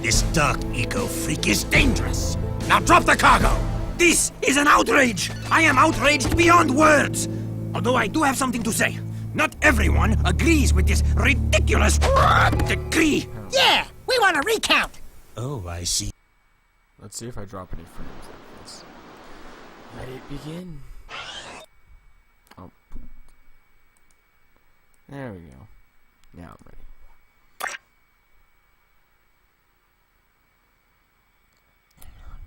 This dark eco-freak is dangerous. Now drop the cargo! This is an outrage! I am outraged beyond words! Although I do have something to say. Not everyone agrees with this ridiculous decree. Yeah, we want a recount. Oh, I see. Let's see if I drop any frames like this. Ready to begin? Oh. There we go. Now I'm ready.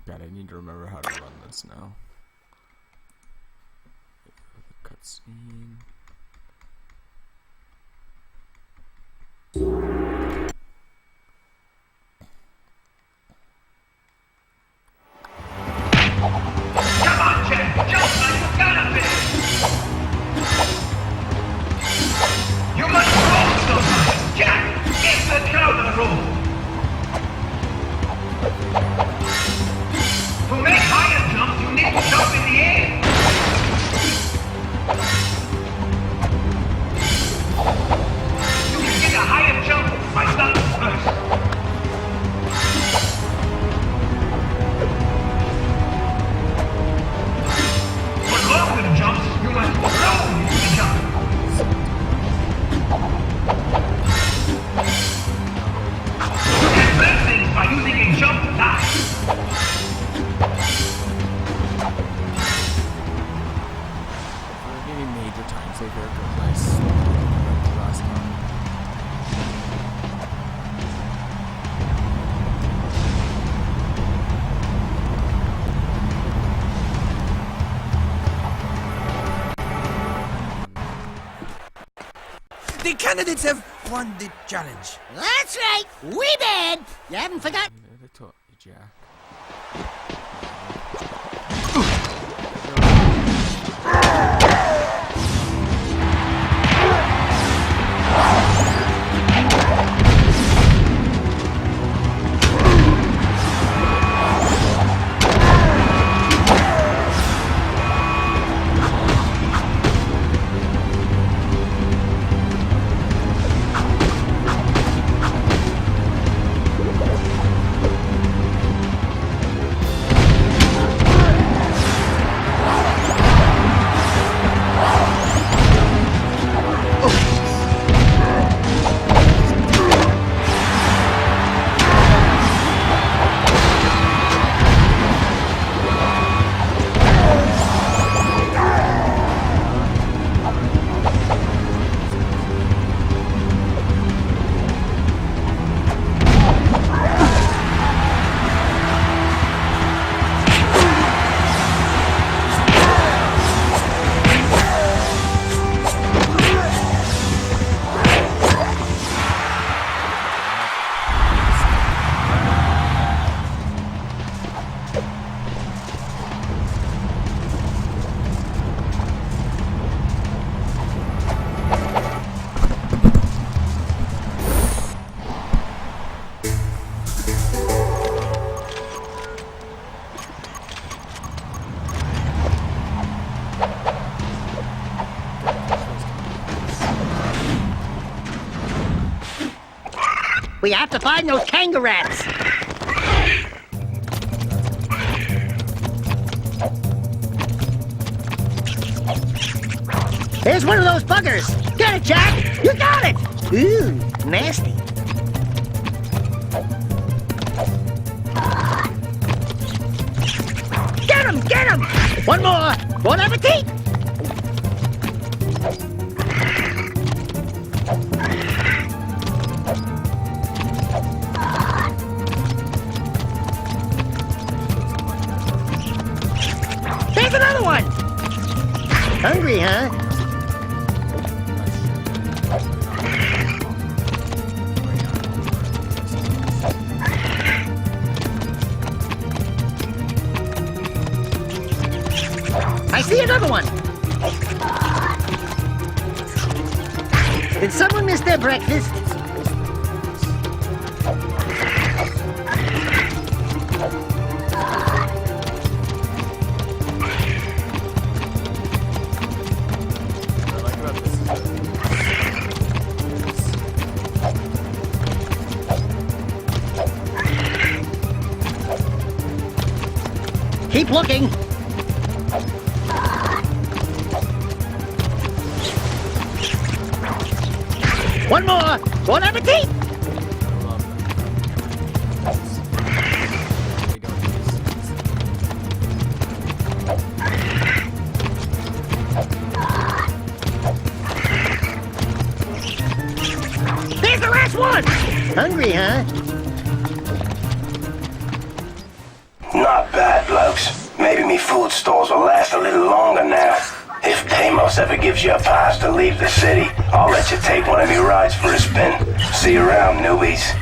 God, I need to remember how to run this now. Cutscene. The candidates have won the challenge. That's right, we did. You haven't forgotten. I taught you, Jack. We have to find those kangaroos. There's one of those buggers. Get it, Jack. You got it. Ooh, nasty. Get him, get him. One more. Bon appetit. There's another one! Hungry, huh? I see another one! Did someone miss their breakfast? Keep looking. One more. Bon appetit. I love them. They don't There's the last one. Hungry, huh? Not bad, blokes. Maybe me food stores will last a little longer now. If Deimos ever gives you a pass to leave the city, I'll let you take one of me rides for a spin. See you around, newbies.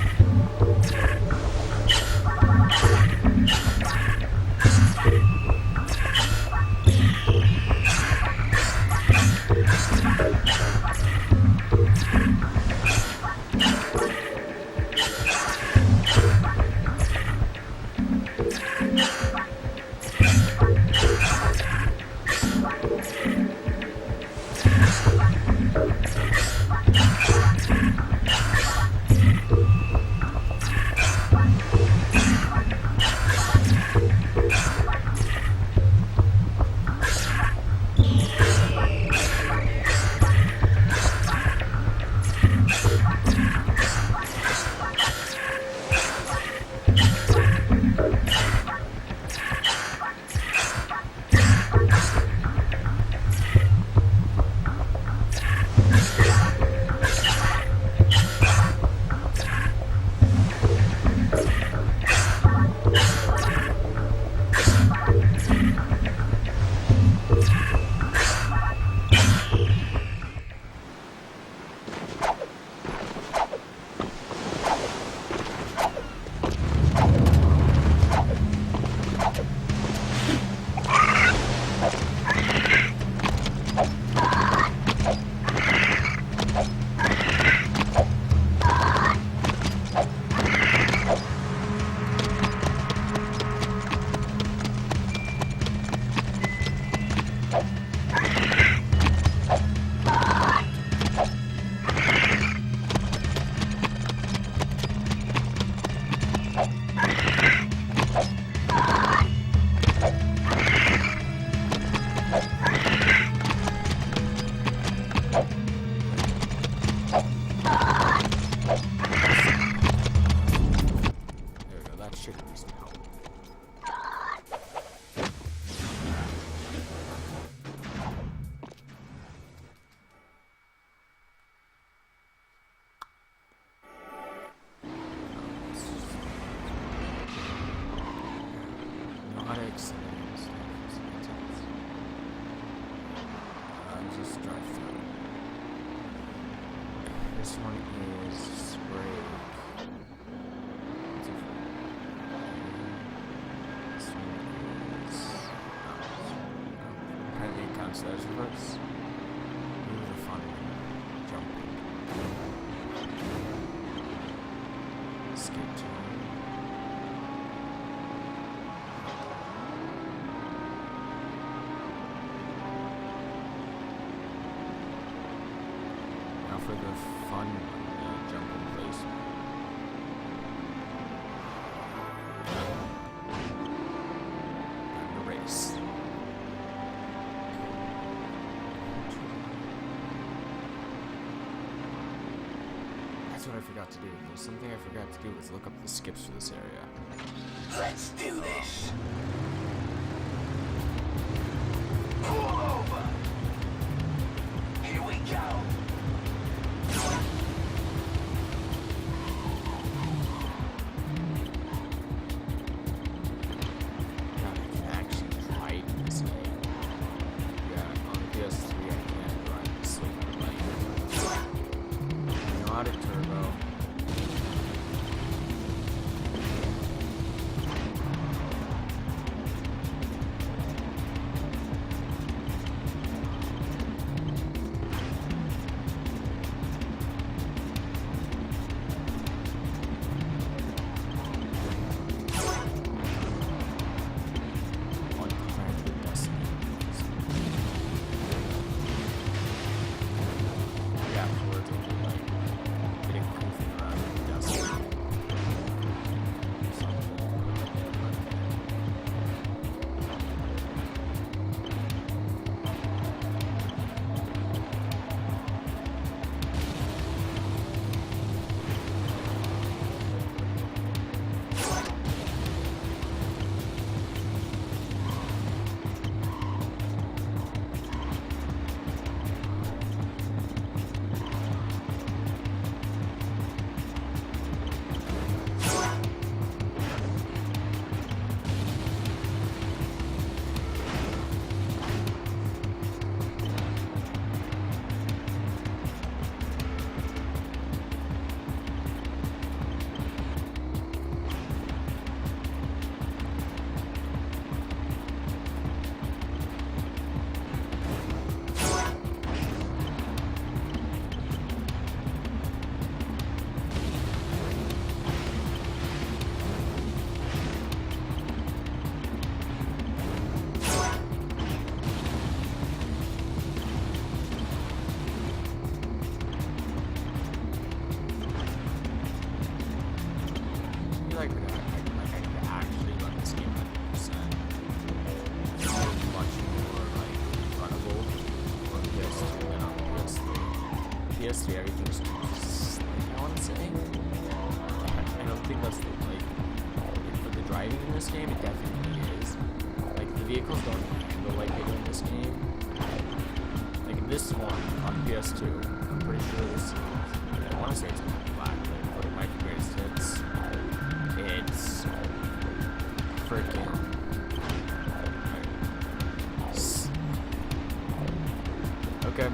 This one is spray. This one is apparently it counts as reverse. Move the fun one. Jumping. Skip to for the fun jump in place. And the race. That's what I forgot to do. There's something I forgot to do was look up the skips for this area. Let's do this. Here we go. feel like I need to actually run this game 100%. It's much more like runnable on PS2 than on PS3. PS3 everything's too slick, I want to say. I don't think that's like for the driving in this game. It definitely is. Like the vehicles don't handle like they do in this game. Like in this one on PS2, I'm pretty sure this is, I want to say it's black, but it might be greatest hits. It's freaking. Okay.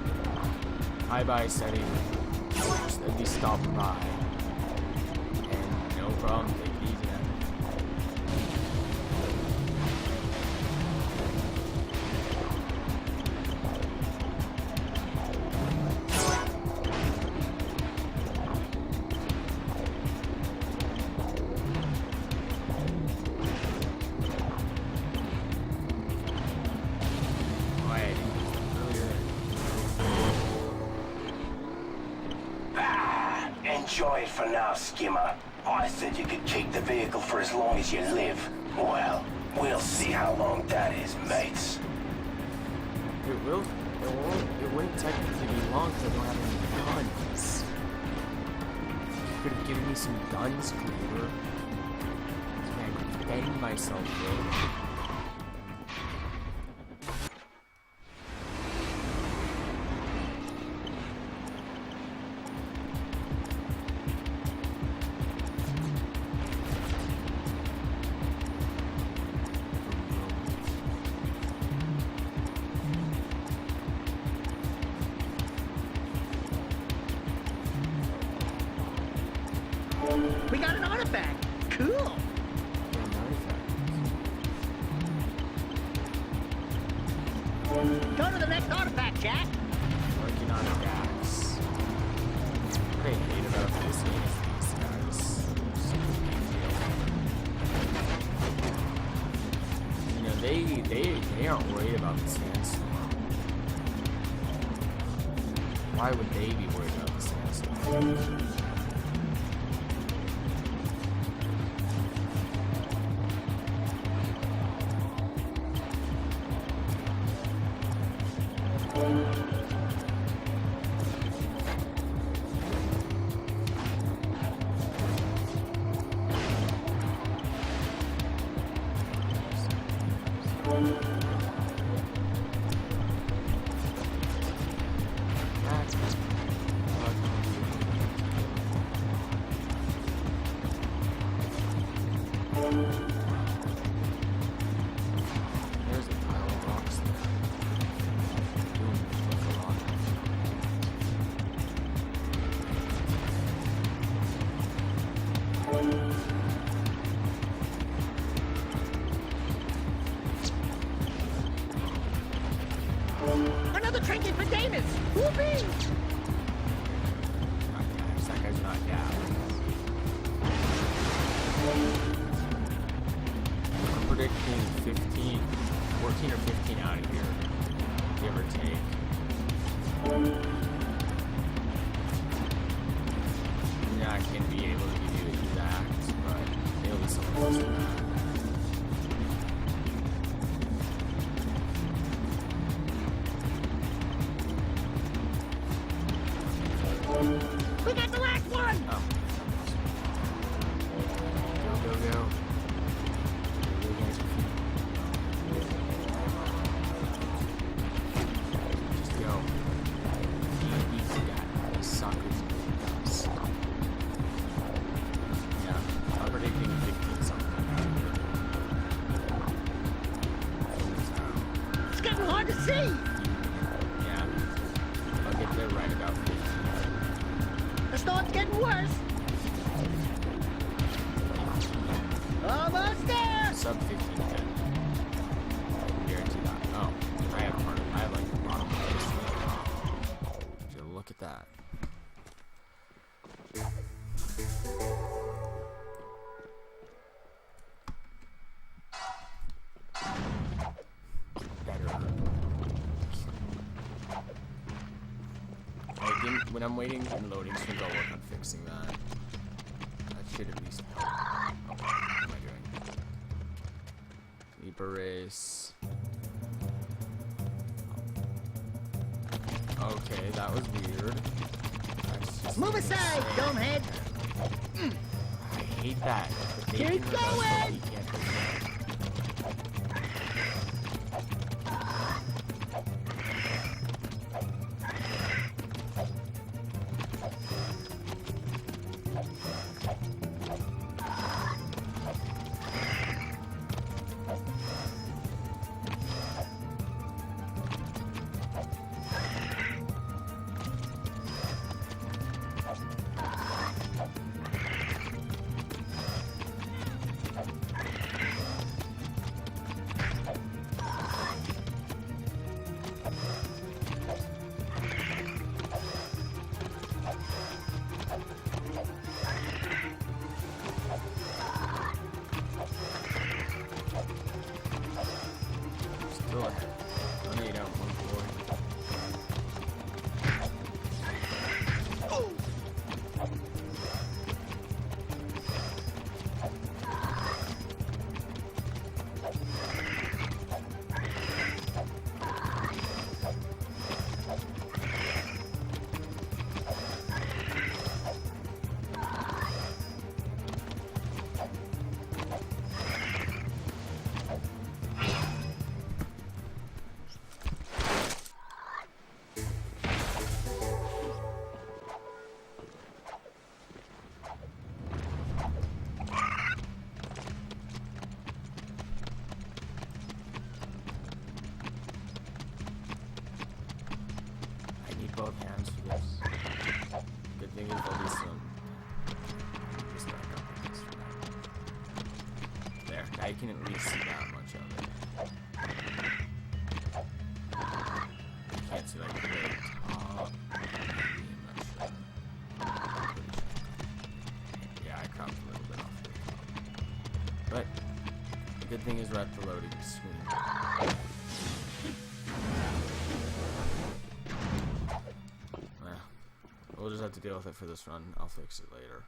Hi bye setting. Let me stop by. And no problem, take it easy man. Enjoy it for now, Skimmer. I said you could keep the vehicle for as long as you live. Well, we'll see how long that is, mates. It will. It wouldn't technically be long because I don't have any guns. You could have given me some guns, Cleaver. I can defend myself, bro. We got an artifact. Cool. Go to the next artifact, Jack. Working on Dax. What I hate about this game is these guys. Super detailed. You know, they aren't worried about the sandstorm. Why would they be worried about the sandstorm? There's a pile of rocks there. Boom, that's a rock. Another trinket for Davis. Whoopee! Not gas. That guy's not gas. I'm predicting 14 or 15 out of here, give or take. Yeah, I can't be able to give you exact, but it'll be something close to that. We got the last one. Oh. Go, go, go. Go, guys. Just go. He needs that. He suckers does. Yeah, I'm predicting 15 something. It's getting hard to see. Yeah. I'll get there right about 15. The storm's getting worse. Almost there. Sub 15 10. I can guarantee that. Oh, I have like the bottom of this thing. So look at that. Better. When I'm waiting and loading screens, I'll work on fixing that. That should at least help. Oh. bumper race. Okay, that was weird. That's just Move aside, dumbhead. I hate that. The Keep bacon reveals going! that you can't do that. Still ahead. Oh no, you don't. 140. I need both hands for this. Good thing is there'll be some. Just back up on this for that. There, I can at least see that much of it. You can't see like the very top. Maybe, I'm not sure. Pretty sure. Yeah, I cropped a little bit off the top. But the good thing is we're at the loading screen. We'll just have to deal with it for this run. I'll fix it later.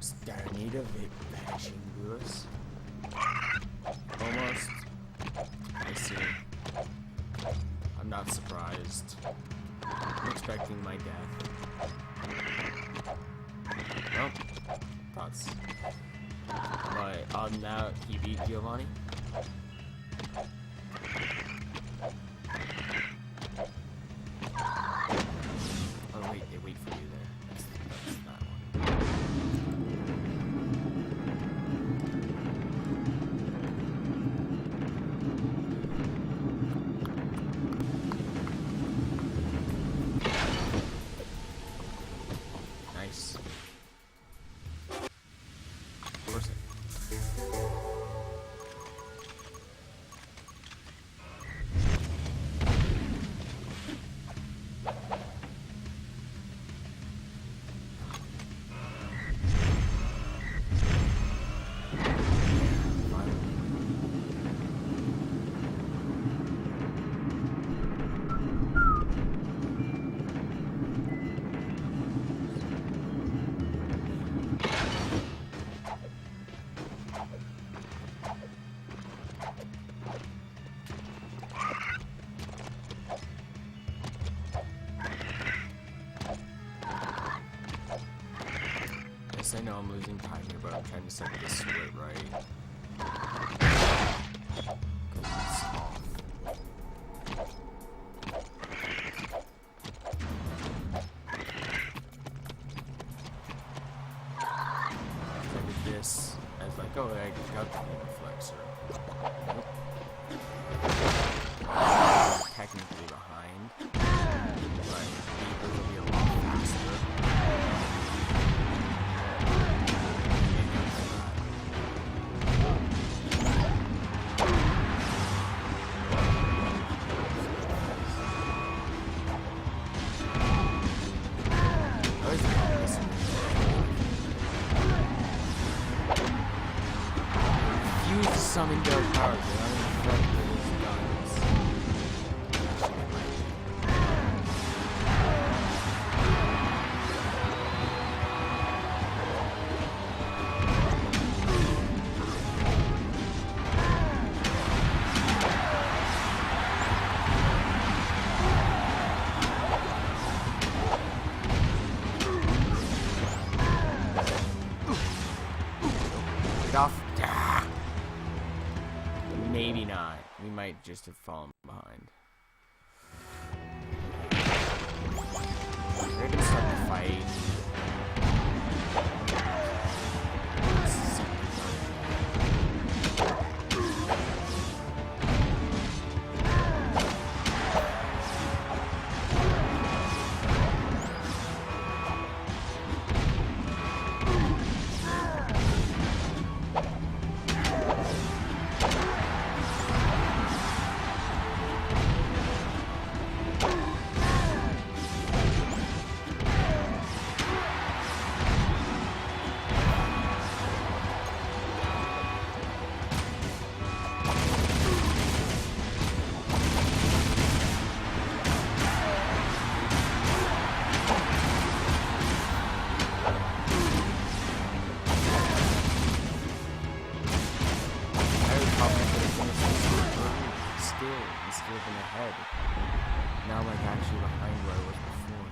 Starnado Vanishing Lewis. Almost. I see. I'm not surprised. I'm expecting my death. Well, thoughts. But now he beat Giovanni. Oh wait, they wait for you there. That's that one. Nice. Of course I know I'm losing time here, but I'm trying to set this split right. Go this off. So I did this as like, oh, I got the flexor. Nope. Technically behind, but Beaver will be a lot faster. Summon their power, Get off. Maybe not. We might just have fallen behind. We're gonna start the fight. Now I'm like actually behind where I was before.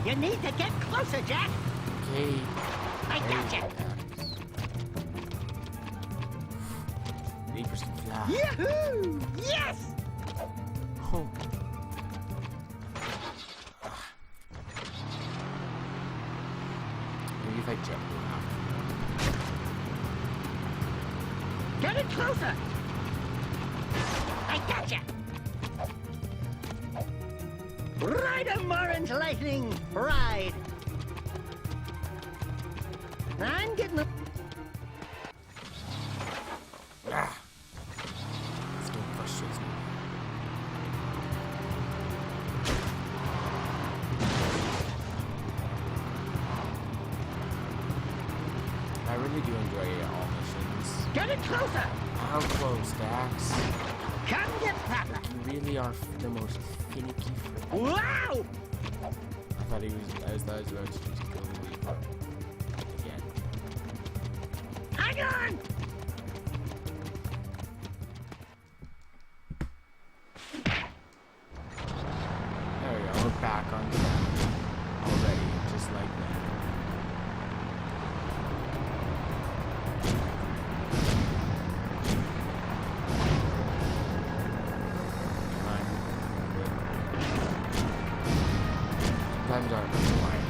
You need to get closer, Jack. Okay. I gotcha. Neighbors can fly. Yahoo! Yes! Oh. Maybe if I jump around. Get it closer. I gotcha. Ride a Morin's lightning ride. I'm getting the... Ah. This game frustrates me. I really do enjoy all missions. Get it closer. How close, Dax? Come get proper. You really are the most finicky friend. Wow! I thought he was. I thought he was about to just kill me again. Hang on! There we go. We're back on track already, just like that. Sometimes aren't flying.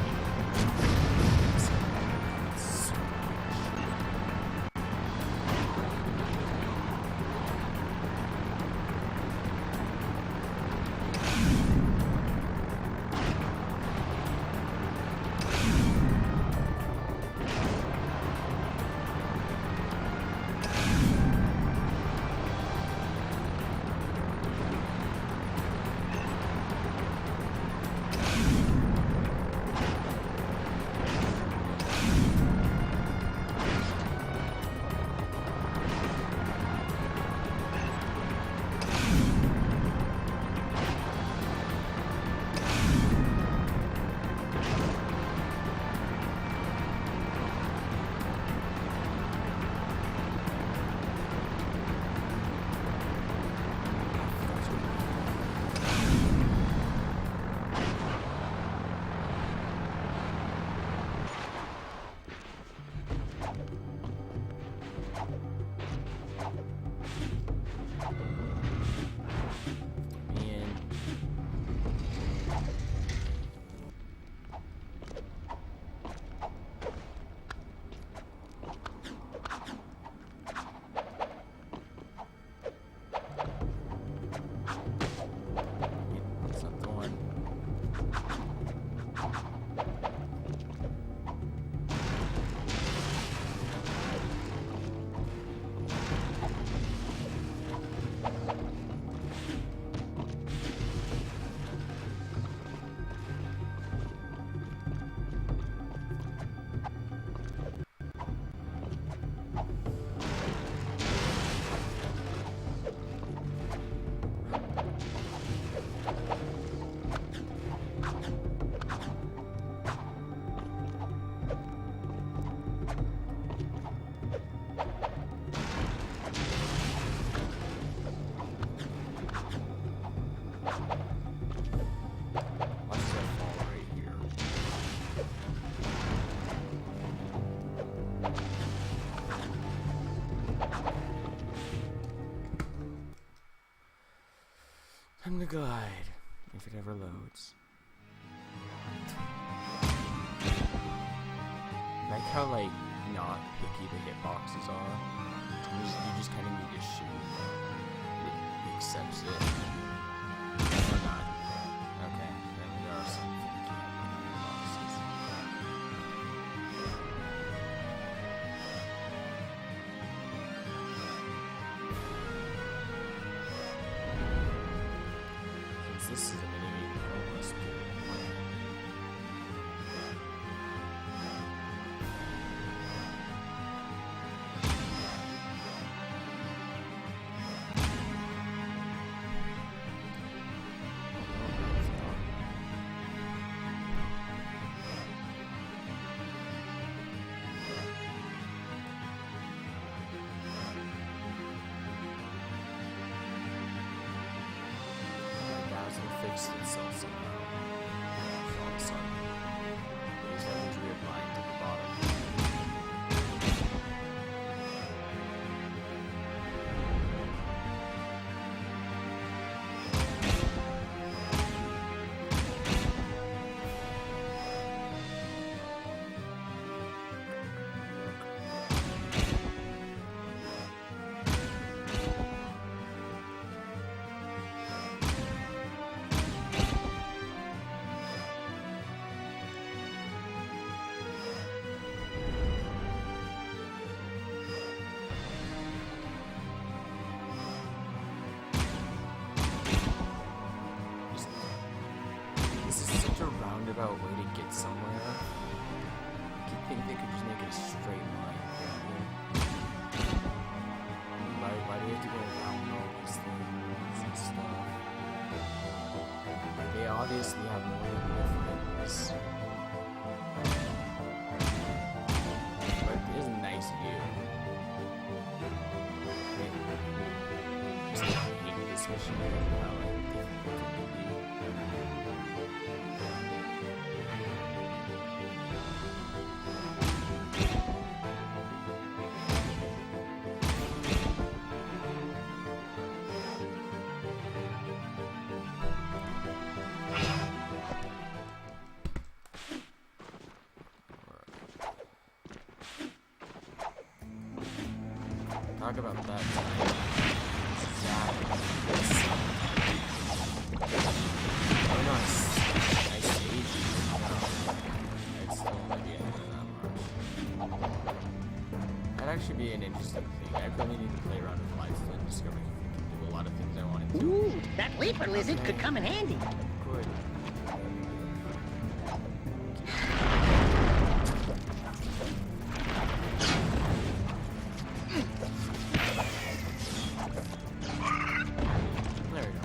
Time to glide, if it ever loads. Like how, like, not picky the hitboxes are. You just kind of need to shoot. It accepts it. Or not. Okay, then there are some finicky hitboxes. This is a minigame, let's do it. Fixed itself somehow. All of a sudden. get somewhere. You think they could just make it a straight line down here? Why do we have to go around all these things and stuff? Like, they obviously have more difference. But it is a nice view. I mean, I just hate this mission here and how like, difficult it can be. Talk about that time. Oh no, I saved you. I still might be ahead of that much. That'd actually be an interesting thing. I really need to play around with life and discover if you can do a lot of things I wanted to. Ooh, that leaper lizard could come in handy. Good. There we go.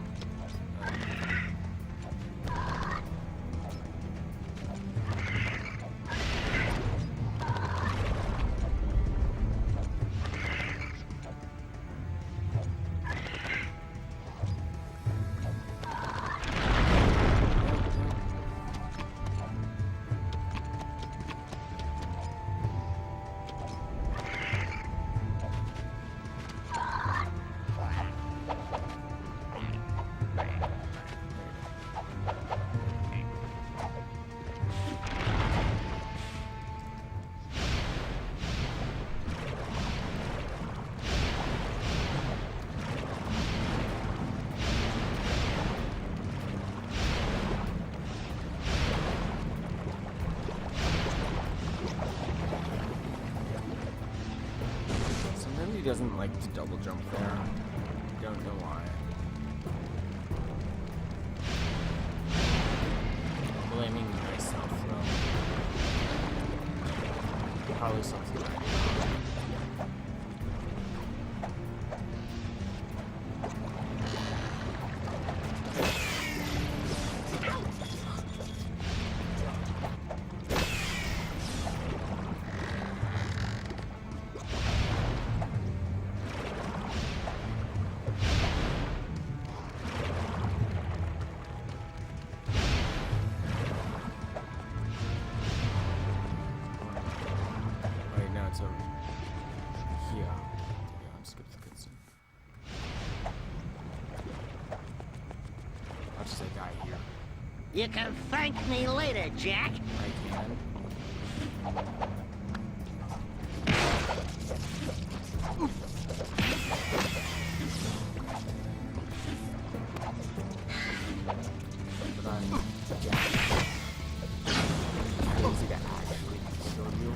Sometimes he doesn't like to double jump there. Don't know why. Blaming myself though. Probably something I do. Right now it's over here. Yeah, I'm skip the cutscene. I'll just say die here. You can thank me later, Jack. I can. But I'm Jack. I don't think I actually killed you.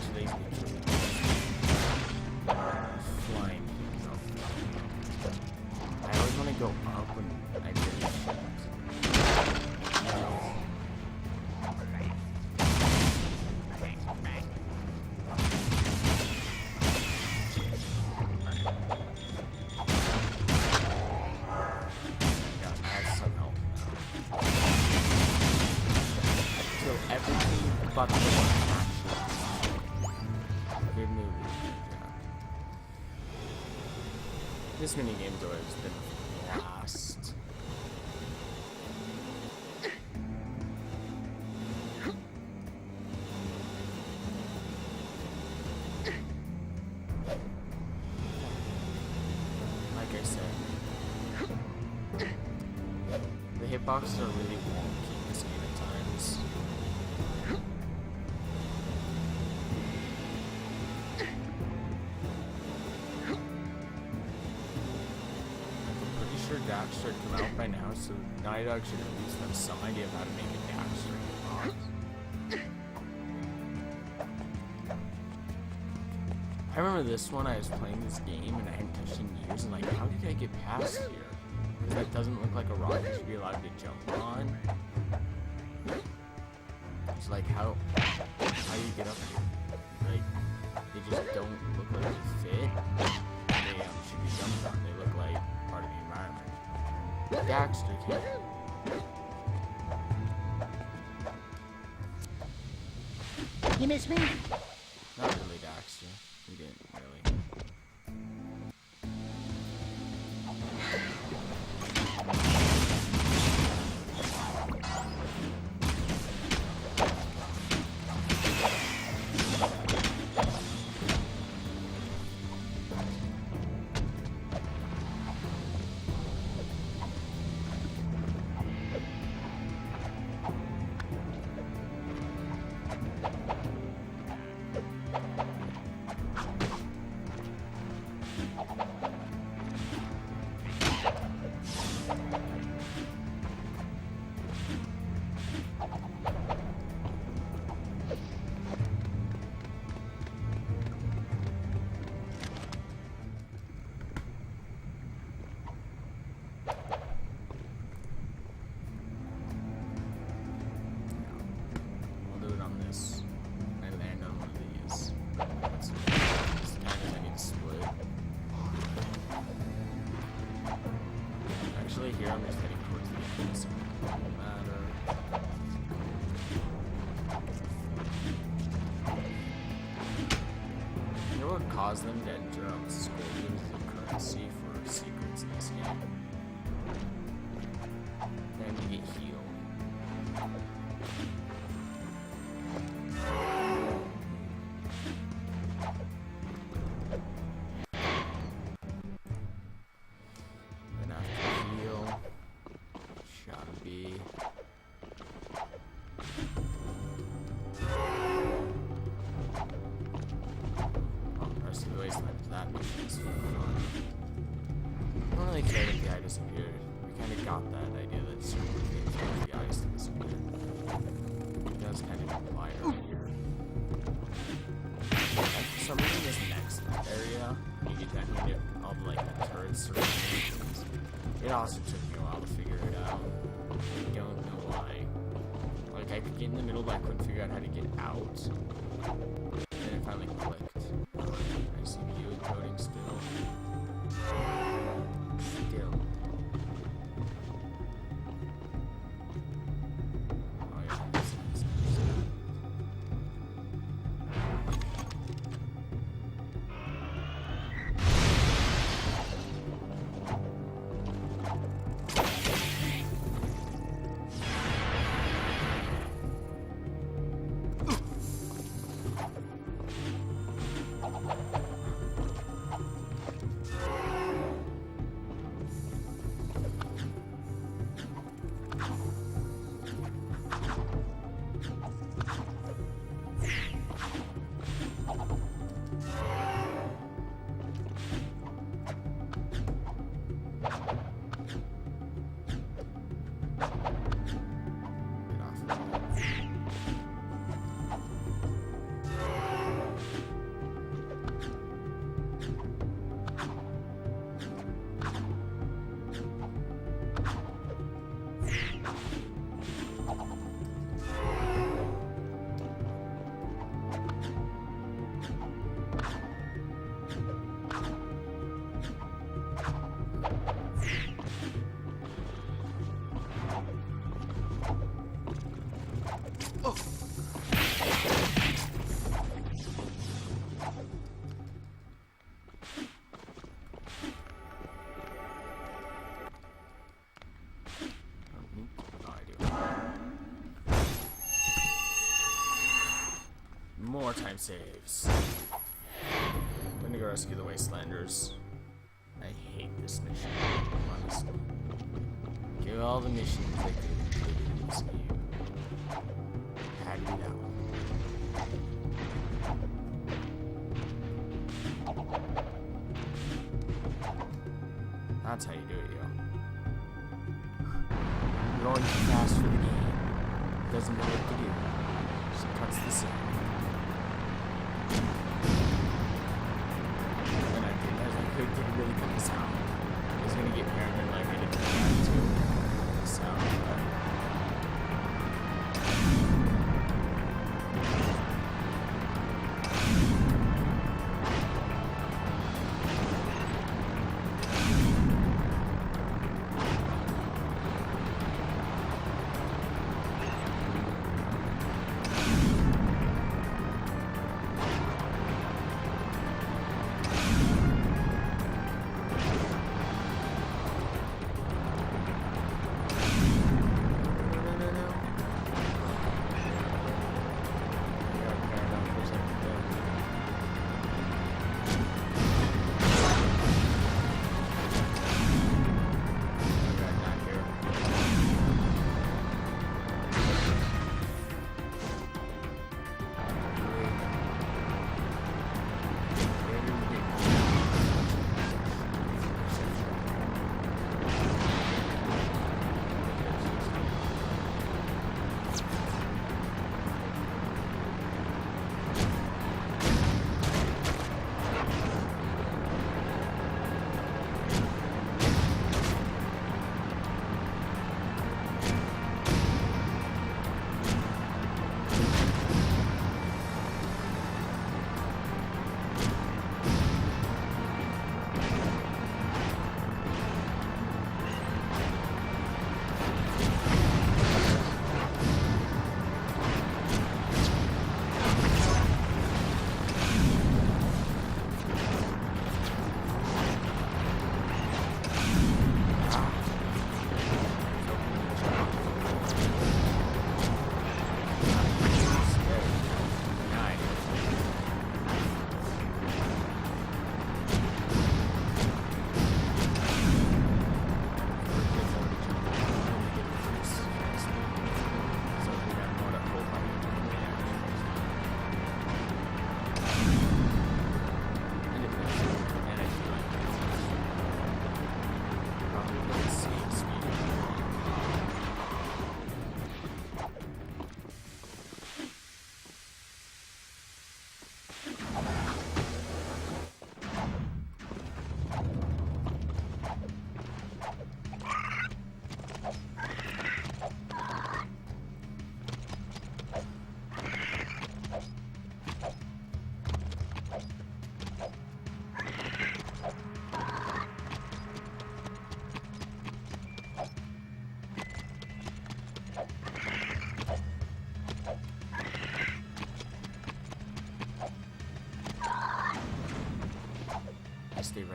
Today's picture. Flying things off. I always want to go up when I get God, I have some help now. So everything but the one actually. Good movie. Yeah. This minigame's always been a blast. Like I said, the hitboxes are really wonky in this game at times. I'm pretty sure dash should come out by now, so Naughty Dog should at least have some idea of how to make a dash hitbox. I remember this one, I was playing this game and I hadn't touched it in years, and like, how did I get past here? That doesn't look like a rock you should be allowed to jump on. It's like how you get up here. Like, they just don't look like they fit. They should be jumped on. They look like part of the environment. Daxter can't. You miss me? Not really, Daxter. You didn't really. Here I'm just heading towards the end, so it doesn't matter. You know what caused them to enter Scorpions as a currency for secrets in this game? Then you get healed. Disappeared. We kind of got that idea that certain things like the ice disappeared. It does kind of imply right here. For some reason, this next area, you get that kind of all like the turrets surroundings. It also took me a while to figure it out. I don't know why. Like I could get in the middle, but I couldn't figure out how to get out. And then it finally clicked. I see you encoding still. Still. More time saves. I'm gonna go rescue the Wastelanders. I hate this mission, honestly. Give all the missions they could rescue you. Had to be that one. That's how you do it, yo. You're going too fast for the game. Doesn't know what to do. Just cuts the scene. And I didn't really cut this out. I was gonna get paranoid like I did.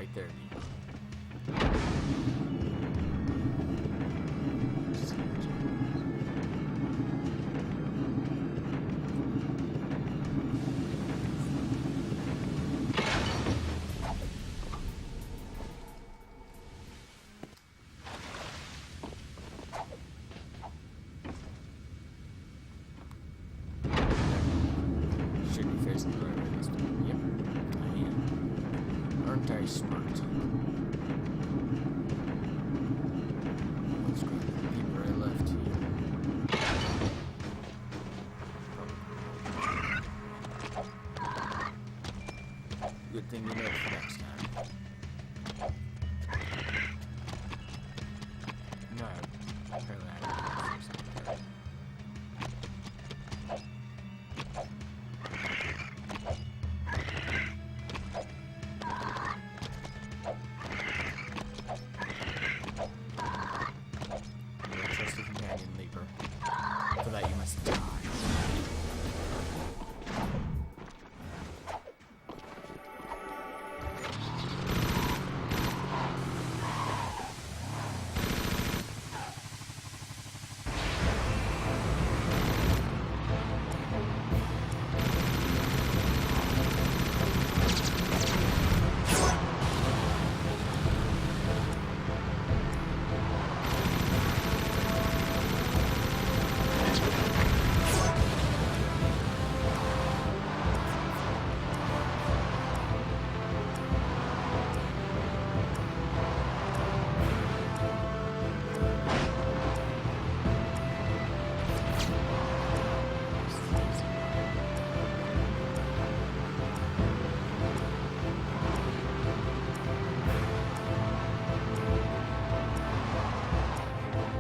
right there, V. Should be facing the right way this time. Yep, I am. Aren't I smart? Let's grab the paper I left here. Good thing you know for next time. No, apparently I didn't do something there. Your trusted companion, Leaper. For that you must die.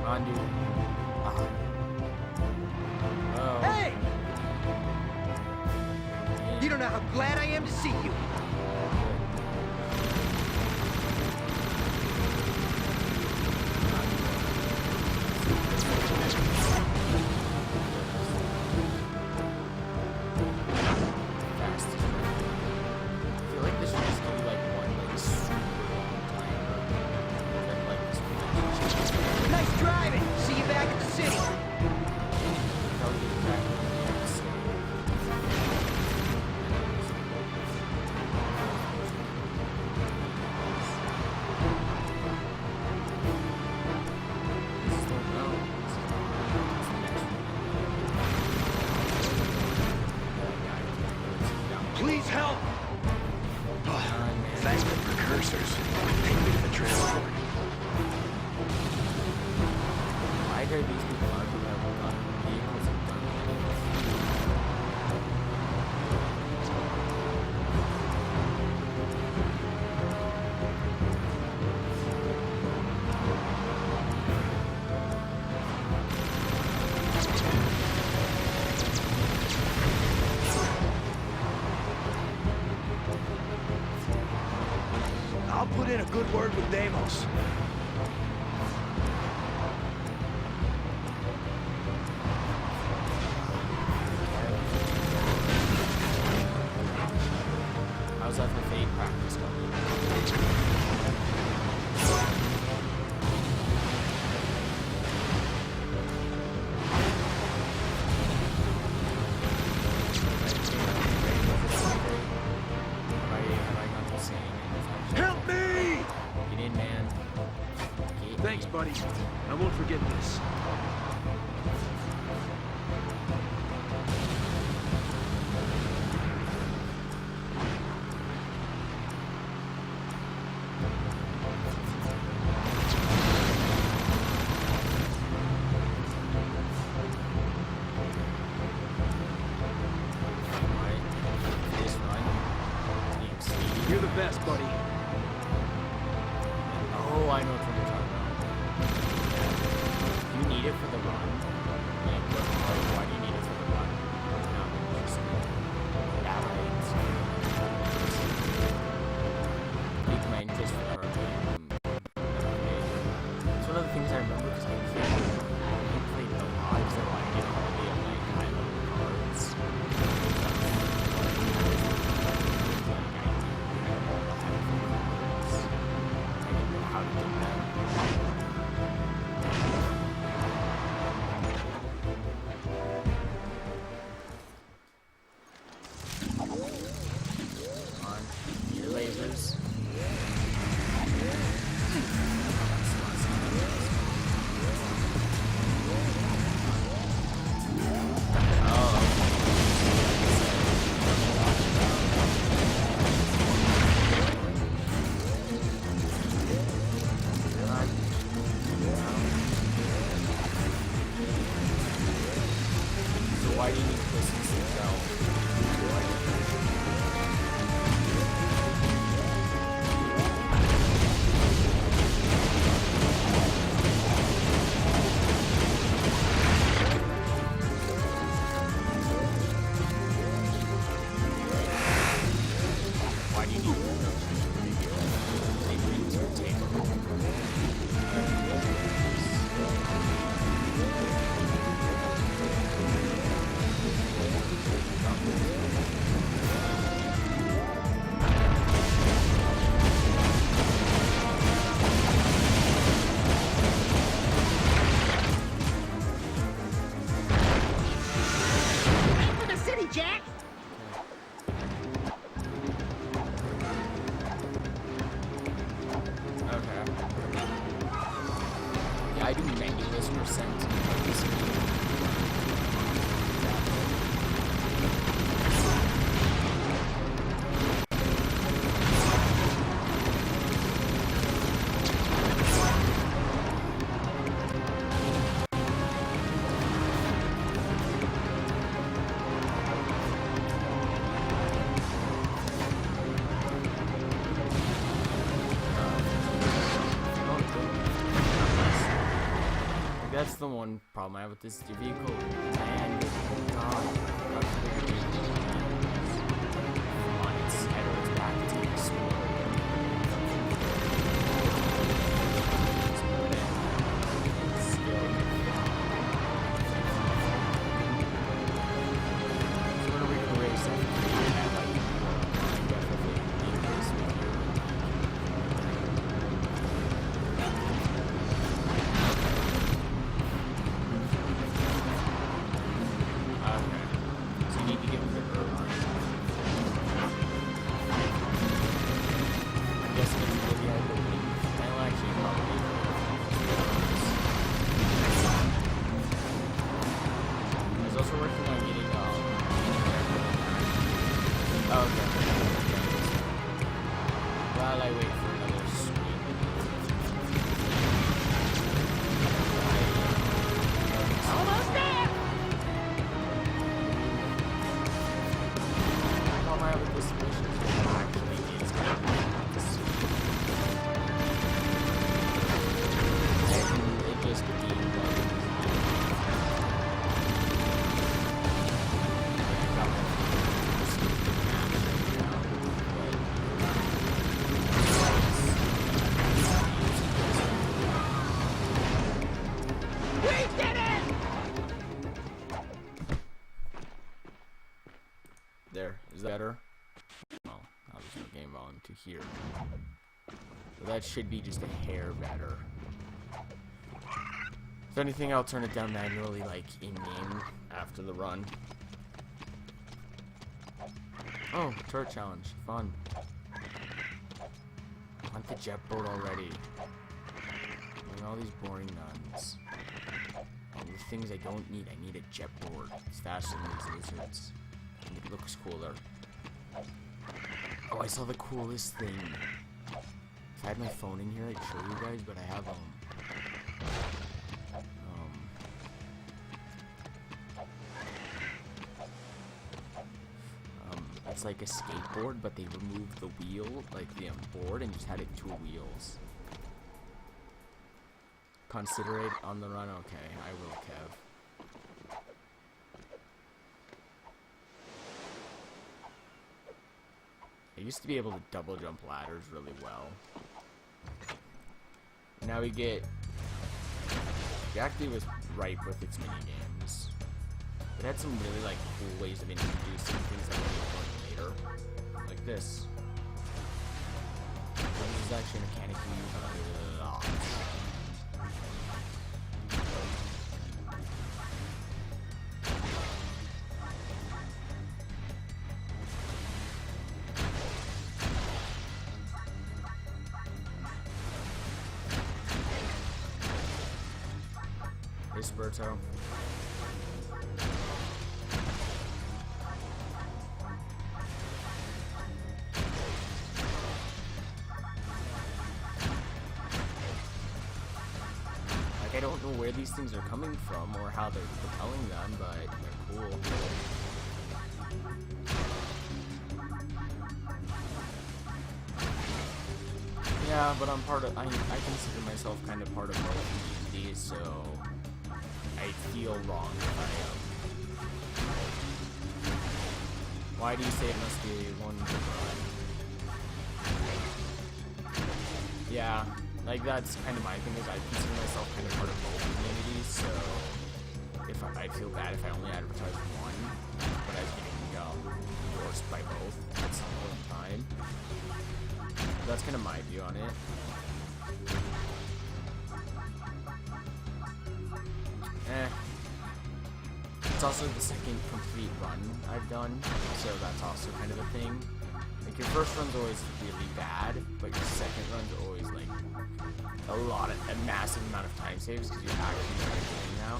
On, dude. Oh. Hey! You don't know how glad I am to see you. Fast. I feel like this should just be like one like super long timer. Then like this one. Nice driving. See you back at the city. Probably get back to the episode. This is the no. This is the next one. Please help! Thanks to precursors. Take me to the transport. I heard these people argue about gun vehicles and gun vehicles. I'll put in a good word with Deimos. How's that for fade practice going? Have I got the same? Help me! Get in, man. Get Thanks, in. buddy. I won't forget this. Alright. This run. Team Speed. You're the best, buddy. Oh, I know what you're talking about. You need it for the run. Like, why do you need it for the run? No, just yeah, right. You can main just for the run. It's one of the things I remember because I played the lives that I did all the like high level cards. Like I did all the high level cards. Why do you need windows? They bring to the table. Aim for the city, Jack! Okay. Yeah, I do menuless percent. This That's the one problem I have with this vehicle. And God, on its head or its back to explode. Still. So when are we gonna race that? Definitely need this one. So you need to get rid of Irvine. I'm guessing it's really hard to win. I'll actually probably I was also working on getting oh, okay. While I wait for another screen. Almost there! Problem I have with this mission is it actually is kind of and it just We did it! There, is that better? Well, I'll just put game volume to here. So that should be just a hair better. If anything, I'll turn it down manually, like in-game, after the run. Oh, turret challenge, fun. I want the jet boat already. And all these boring nuns. All the things I don't need. I need a jet board. It's faster than these lizards. And it looks cooler. Oh, I saw the coolest thing. If I had my phone in here, I'd show you guys, but I have it's like a skateboard, but they removed the wheel, like the board, and just had it 2 wheels. Consider it on the run. Okay, I will, Kev. I used to be able to double jump ladders really well. Now we get... Exactly was ripe with its mini games. It had some really like cool ways of introducing things that will be important later, like this. This is actually a mechanic we use a lot. Hey, Spurto. Like, I don't know where these things are coming from or how they're propelling them, but they're cool. Yeah, but I'm part of. I consider myself kind of part of both communities, so I feel wrong if I am. Why do you say it must be one run? Yeah, like that's kind of my thing. Is I consider myself kind of part of both communities, so if I feel bad if I only advertise one, but I was getting endorsed by both at some point in time. That's kind of my view on it. It's also the second complete run I've done, so that's also kind of a thing. Like, your first run's always really bad, but your second run's always, like, a massive amount of time saves, because you're actually know what you're doing now.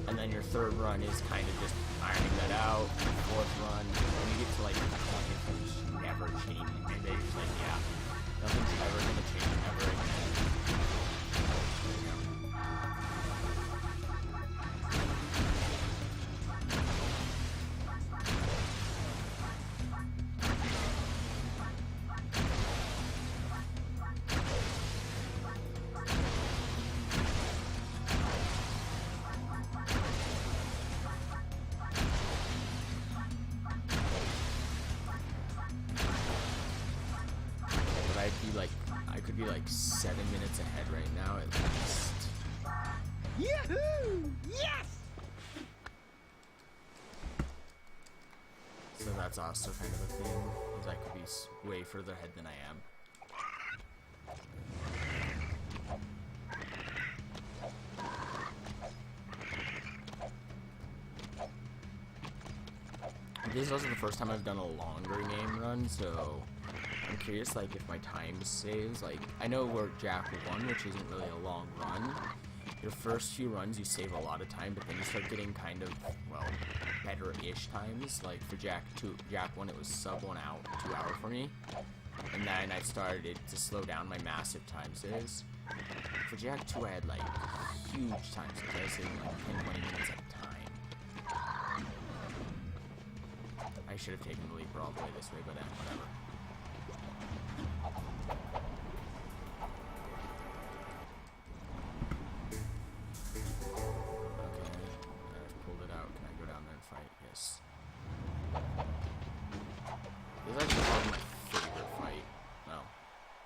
And then your third run is kind of just ironing that out. Fourth run, when you get to, like, the point of just never changing, and they're just like, yeah, nothing's ever gonna change ever again. I could be like 7 minutes ahead right now at least. Yahoo! Yes! So that's also kind of a thing, is I could be way further ahead than I am. This is also the first time I've done a longer game run, so I'm curious, like, if my time saves. Like, I know we're Jak 1, which isn't really a long run. Your first few runs, you save a lot of time, but then you start getting kind of, well, better-ish times. Like, for Jak 1, it was sub 1 hour, 2 hour for me. And then I started to slow down my massive time saves. For Jak 2, I had, like, huge time saves. I was saving, like, 10-20 minutes at a time. I should have taken the leap all the way this way, but whatever.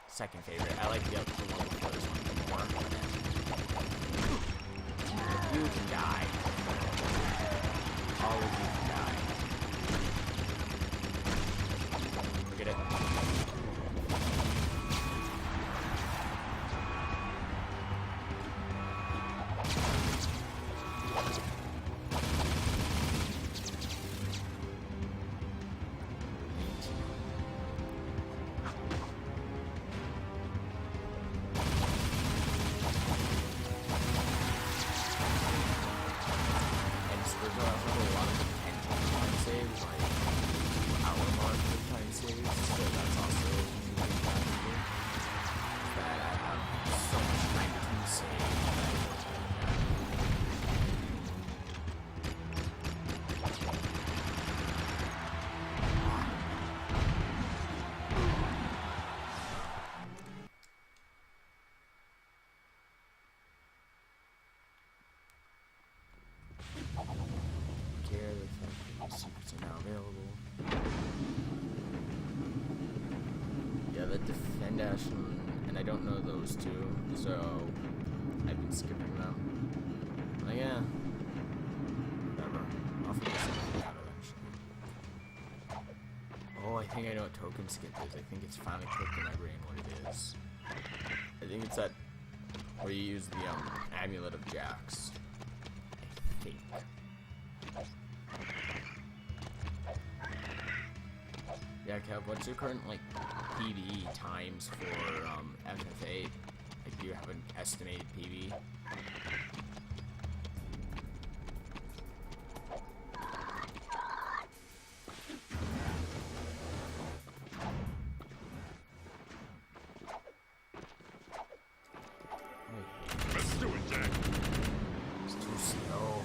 Second favorite. I like the one before this one more. You can die. All of you can die. Look at it. Secrets are now available. Yeah, the Defend Dash and I don't know those two, so I've been skipping them. But yeah, whatever. I'll figure something out eventually. Oh, I think I know what token skip is. I think it's finally clicked in my brain what it is. I think it's that where you use the Amulet of Jax. I think. Yeah, Kev, what's your current, like, PvE times for, FF8? Like, do you have an estimated PvE? Let's do it, Jack. It's too slow.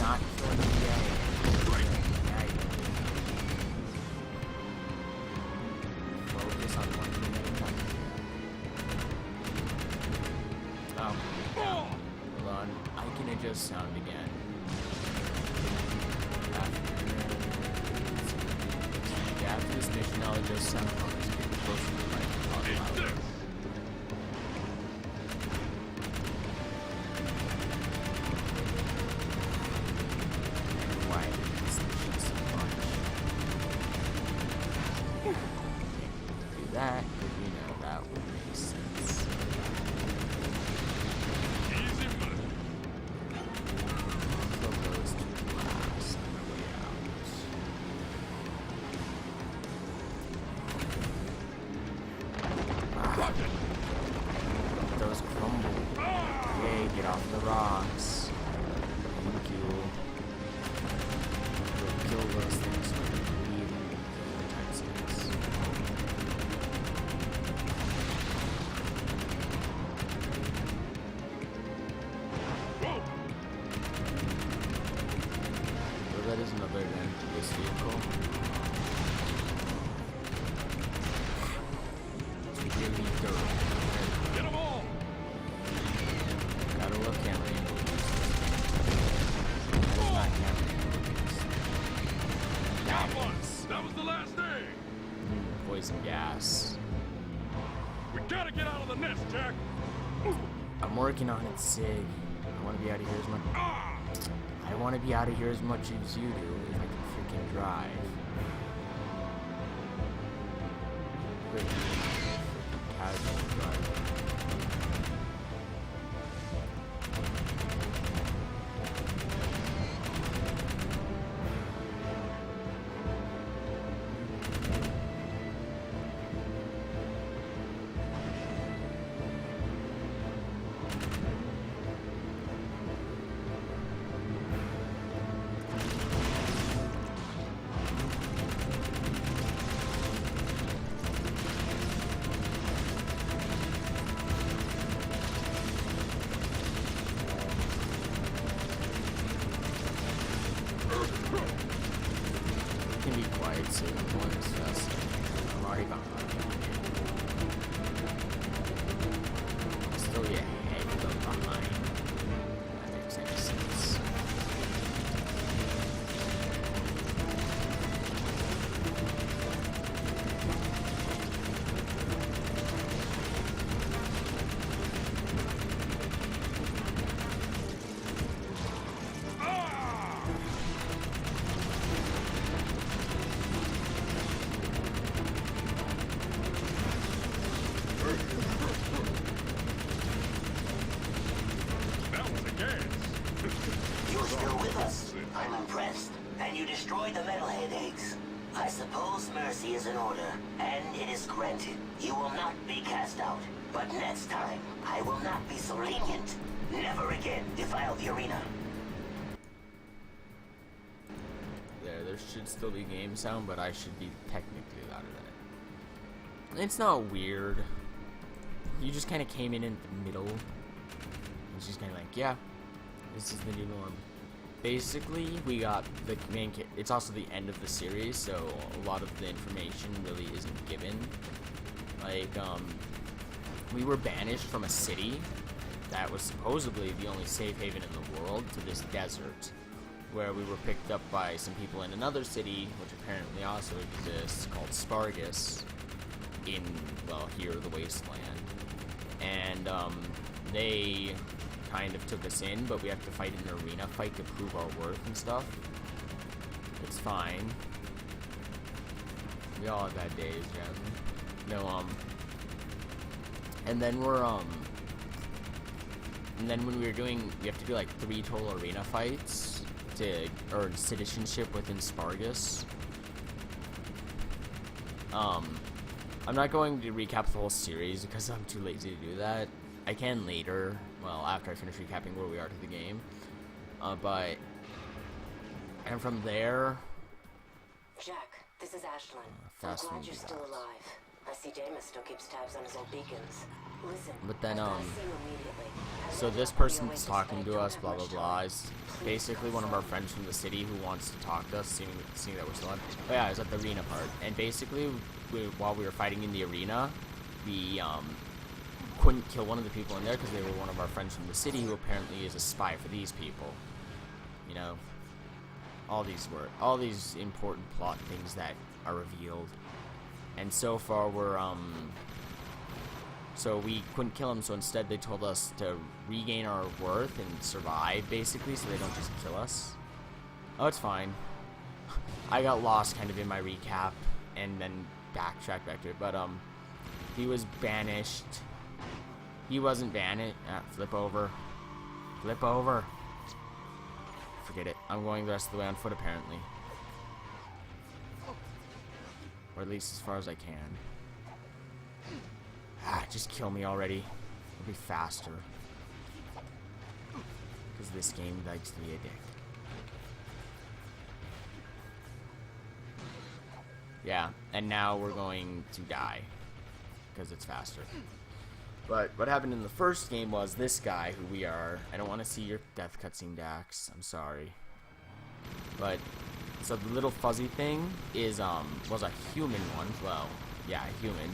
not killing me yet. Focus on one thing at a time. Oh, hold on. I can adjust sound again. After this mission, I'll adjust sound on this getting closer to the microphone. Why did this mission so much? Do that, because we know that would make sense. Kill those two last on the way out. Those crumble. Yay, get off the rocks. Thank you. We'll kill those things when we leave and kill the times so that is another event to this vehicle. It's really dirty. Get them all! Gotta love camera angles. That is not camera angles. Got one! That was the last day! Poison gas. We gotta get out of the nest, Jack! I'm working on it, Sig. I want to be out of here as much. I want to be out of here as much as you do if I can freaking drive. Freaking casual driver. Can be quiet, so I'm going as fast. I'm already behind. Still, yeah, head though behind. That makes any sense. That was a gas! You're still with us. I'm impressed. And you destroyed the metalhead eggs. I suppose mercy is in order, and it is granted. You will not be cast out. But next time, I will not be so lenient. Never again defile the arena. There should still be game sound, but I should be technically louder than it. It's not weird. You just kind of came in the middle. It's just kind of like, yeah, this is the new norm. Basically, we got the main. It's also the end of the series, so a lot of the information really isn't given. Like, we were banished from a city that was supposedly the only safe haven in the world to this desert, where we were picked up by some people in another city, which apparently also exists, called Spargus, in, well, here, the Wasteland. And, they kind of took us in, but we have to fight an arena fight to prove our worth and stuff. It's fine. We all have bad days, Jasmine. No, and then we're, and then when we have to do like 3 total arena fights to earn citizenship within Spargus. I'm not going to recap the whole series because I'm too lazy to do that. I can later, well, after I finish recapping where we are to the game. And from there... Jack, this is Ashlyn. I'm fast glad one you're do still that. alive. I see Damus still keeps tabs on his old beacons. But then, so this person's talking to us, blah, blah, blah, is basically one of our friends from the city who wants to talk to us, seeing that we're still on. Oh yeah, I was at the arena part. And basically, while we were fighting in the arena, we, couldn't kill one of the people in there because they were one of our friends from the city who apparently is a spy for these people. You know, all these important plot things that are revealed. And so far so we couldn't kill him, so instead they told us to regain our worth and survive, basically, so they don't just kill us. Oh, it's fine. I got lost kind of in my recap and then backtracked back to it, but he was banished. He wasn't banished. Flip over. Flip over. Forget it. I'm going the rest of the way on foot, apparently. Or at least as far as I can. Just kill me already. It'll be faster. Because this game likes to be a dick. Yeah, and now we're going to die. Because it's faster. But what happened in the first game was this guy who we are. I don't want to see your death cutscene, Dax. I'm sorry. But so the little fuzzy thing is was a human one. Well, yeah, a human.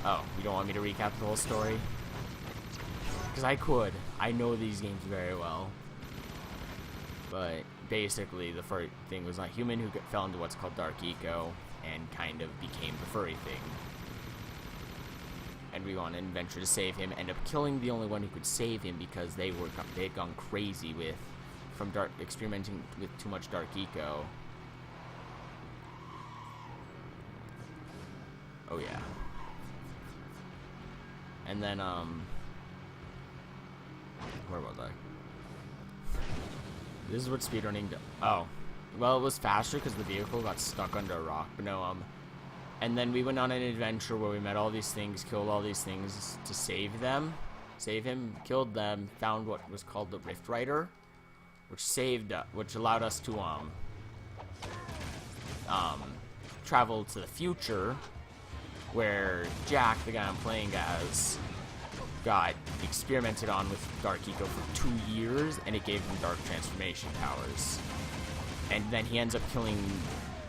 Oh, you don't want me to recap the whole story? Because I could. I know these games very well. But basically, the first thing was a human who fell into what's called Dark Eco and kind of became the furry thing. And we go on an adventure to save him. End up killing the only one who could save him because they had gone crazy from experimenting with too much Dark Eco. Oh yeah. And then where was I? This is what speedrunning does. Oh, well, it was faster because the vehicle got stuck under a rock. But no, and then we went on an adventure where we met all these things, killed all these things to save him, killed them, found what was called the Rift Rider, which allowed us to travel to the future, where Jack, the guy I'm playing as, got experimented on with Dark Eco for 2 years, and it gave him Dark Transformation powers. And then he ends up killing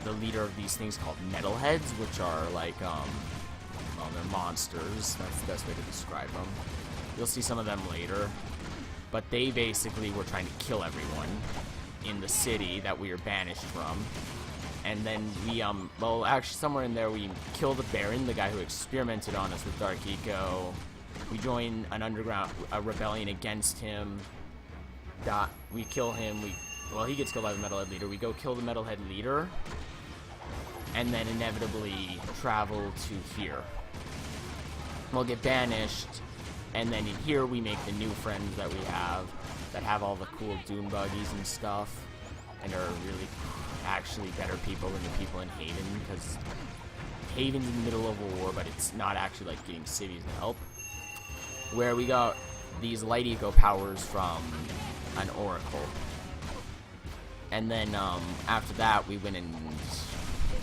the leader of these things called Metalheads, which are like, well, they're monsters. That's the best way to describe them. You'll see some of them later. But they basically were trying to kill everyone in the city that we were banished from. And then we, well, actually somewhere in there we killed the Baron, the guy who experimented on us with Dark Eco. We join a rebellion against him. We kill him. Well, he gets killed by the Metalhead leader. We go kill the Metalhead leader. And then inevitably travel to here. We'll get banished. And then in here we make the new friends that we have. That have all the cool Doom buggies and stuff. And are really actually better people than the people in Haven. Because Haven's in the middle of a war, but it's not actually like getting cities to help. Where we got these light eco powers from an oracle. And then after that we went and,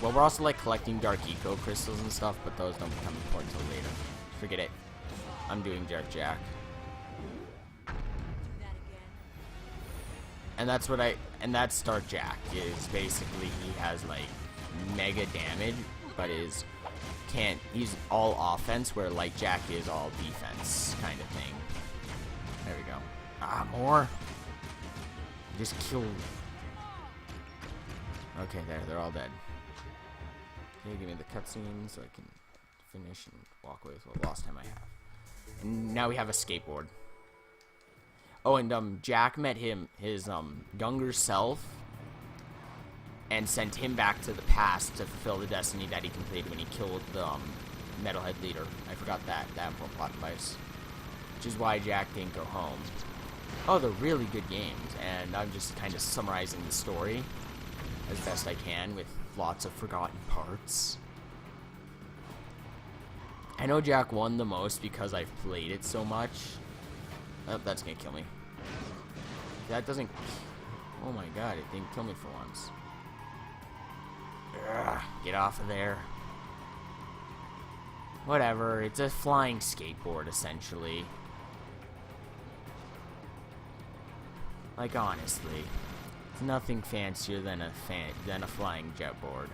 well, we're also like collecting Dark Eco crystals and stuff, but those don't become important until later. Forget it. I'm doing Dark Jack. And that's that's Dark Jack, is basically he has like mega damage, but he's all offense, where Light Jack is all defense kind of thing. There we go. More. Just kill. Okay, they're all dead. Okay, give me the cutscene so I can finish and walk away with the lost time I have. And now we have a skateboard. Oh, and Jack met his younger self and sent him back to the past to fulfill the destiny that he completed when he killed the Metalhead leader. I forgot that important plot device. Which is why Jack didn't go home. Oh, they're really good games, and I'm just kind of summarizing the story as best I can with lots of forgotten parts. I know Jack won the most because I've played it so much. Oh, that's gonna kill me. That doesn't... Oh my god, it didn't kill me for once. Ugh, get off of there. Whatever, it's a flying skateboard, essentially. Like, honestly, it's nothing fancier than a flying jetboard.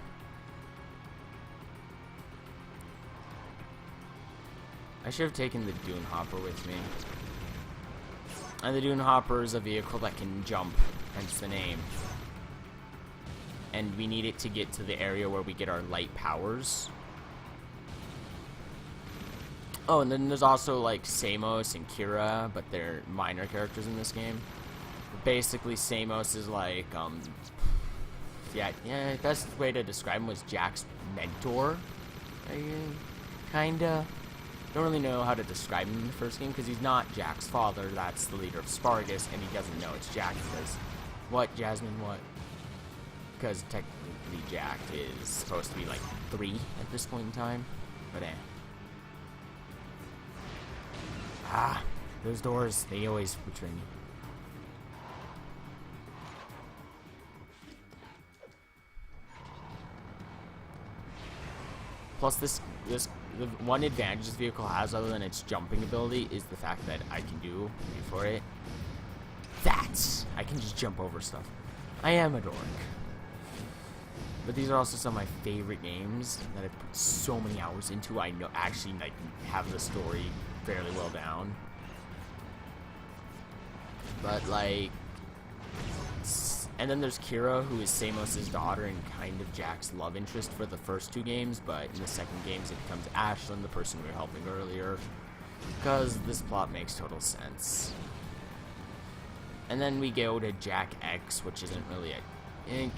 I should have taken the Dune Hopper with me. And the Dune Hopper is a vehicle that can jump, hence the name. And we need it to get to the area where we get our light powers. Oh, and then there's also like Samos and Kira, but they're minor characters in this game. But basically, Samos is like, yeah, the best way to describe him was Jack's mentor. Kinda. Don't really know how to describe him in the first game because he's not Jack's father. That's the leader of Spargus, and he doesn't know it's Jack because what, Jasmine? What? Because technically Jack is supposed to be like 3 at this point in time, but those doors, they always betray me. Plus, the one advantage this vehicle has, other than its jumping ability, is the fact that I can do before it. I can just jump over stuff. I am a dork. But these are also some of my favorite games that I've put so many hours into. I know actually like have the story fairly well down. But like, and then there's Kira, who is Samos' daughter and kind of Jack's love interest for the first 2 games, but in the second games it becomes Ashlyn, the person we were helping earlier, because this plot makes total sense. And then we go to Jack X, which isn't really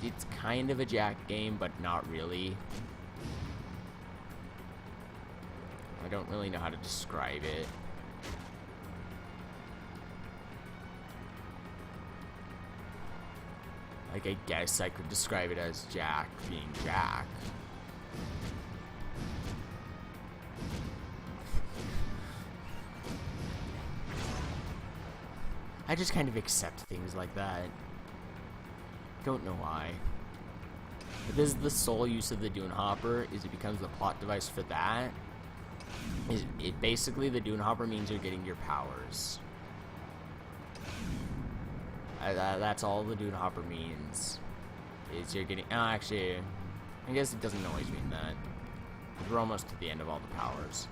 it's kind of a Jack game, but not really. I don't really know how to describe it. Like, I guess I could describe it as Jack being Jack. I just kind of accept things like that. Don't know why. But this is the sole use of the Dune Hopper, is it becomes the plot device for that. It basically, the Dune Hopper means you're getting your powers. That's all the Dune Hopper means. Is you're getting... actually, I guess it doesn't always mean that. We're almost to the end of all the powers.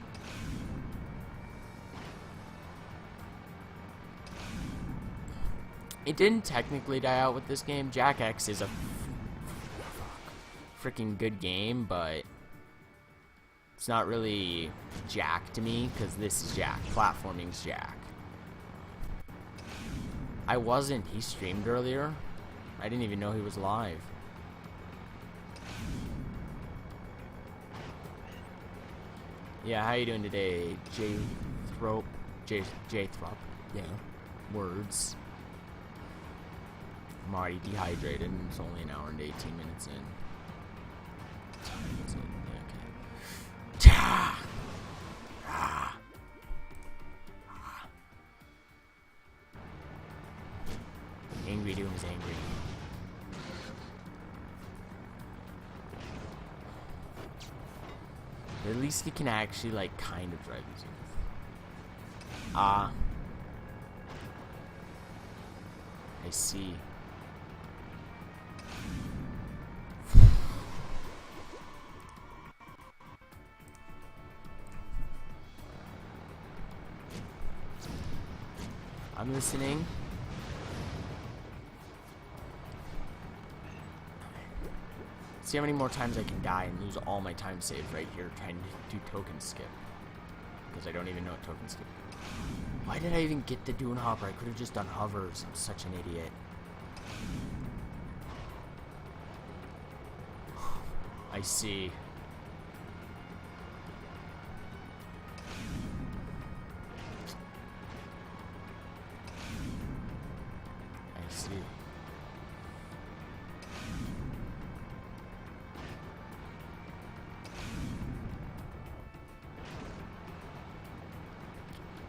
It didn't technically die out with this game. Jack X is a freaking good game, but it's not really Jack to me, because this is Jack. Platforming's Jack. I wasn't. He streamed earlier. I didn't even know he was live. Yeah, how you doing today, J-Throp? J-Throp. Yeah. Words. I'm already dehydrated, and it's only an hour and 18 minutes in. Okay. Angry Doom is angry. But at least he can actually, like, kind of drive these things. I see. I'm listening. See how many more times I can die and lose all my time saved right here trying to do token skip. Because I don't even know what token skip is. Why did I even get the Dune Hopper? I could have just done hovers. I'm such an idiot. I see. I see.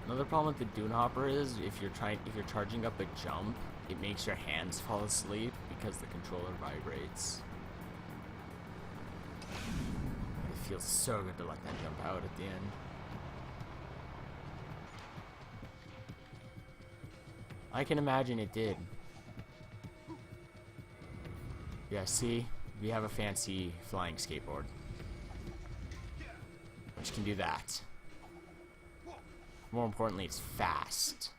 Another problem with the Dune Hopper is if you're charging up a jump, it makes your hands fall asleep because the controller vibrates. I feels so good to let that jump out at the end. I can imagine it did. Yeah, see? We have a fancy flying skateboard. Which can do that. More importantly, it's fast.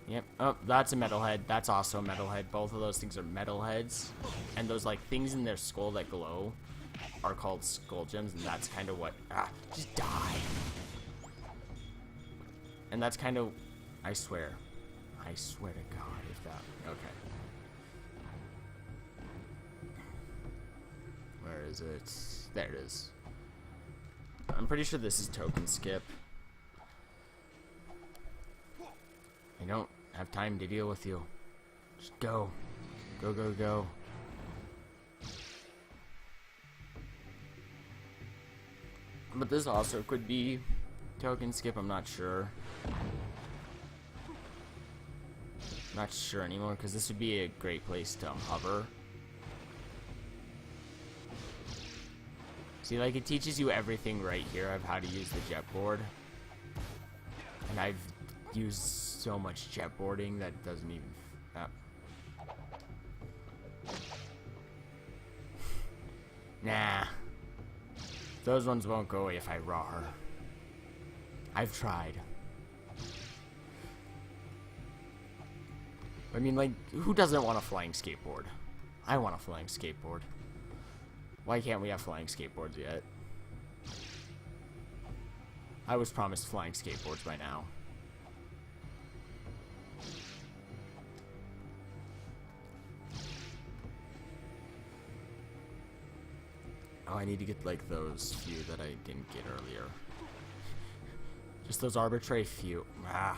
Yep. Oh, that's a metalhead. That's also a metalhead. Both of those things are metalheads. And those, like, things in their skull that glow are called skull gems, and that's kind of what... just die. And that's kind of... I swear to God, if that... Okay. Where is it? There it is. I'm pretty sure this is token skip. I don't have time to deal with you. Just go. Go, go, go. But this also could be token skip, I'm not sure. Not sure anymore, because this would be a great place to hover. See, like, it teaches you everything right here of how to use the jetboard. And I've used so much jetboarding that doesn't even... Nah. Those ones won't go away if I roar. I've tried. I mean, like, who doesn't want a flying skateboard? I want a flying skateboard. Why can't we have flying skateboards yet? I was promised flying skateboards by now. Oh, I need to get, like, those few that I didn't get earlier. Just those arbitrary few. I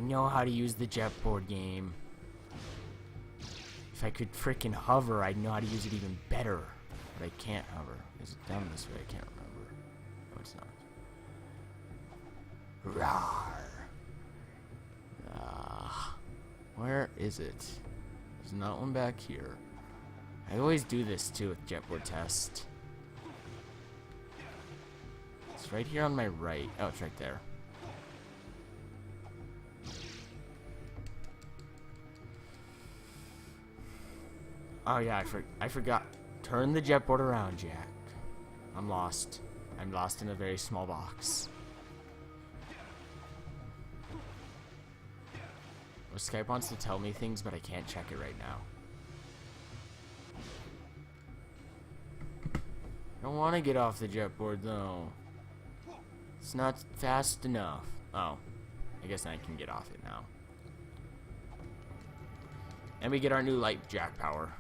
know how to use the jetboard game. If I could frickin' hover, I'd know how to use it even better. But I can't hover. Is it down this way? I can't remember. No, it's not. Rawr. Where is it? There's not one back here. I always do this too with jetboard test. It's right here on my right. Oh, it's right there. Oh yeah, I forgot. Turn the jetboard around, Jack. I'm lost. I'm lost in a very small box. Well, Skype wants to tell me things, but I can't check it right now. I don't want to get off the jetboard, though. It's not fast enough. Oh. I guess I can get off it now. And we get our new light jack power.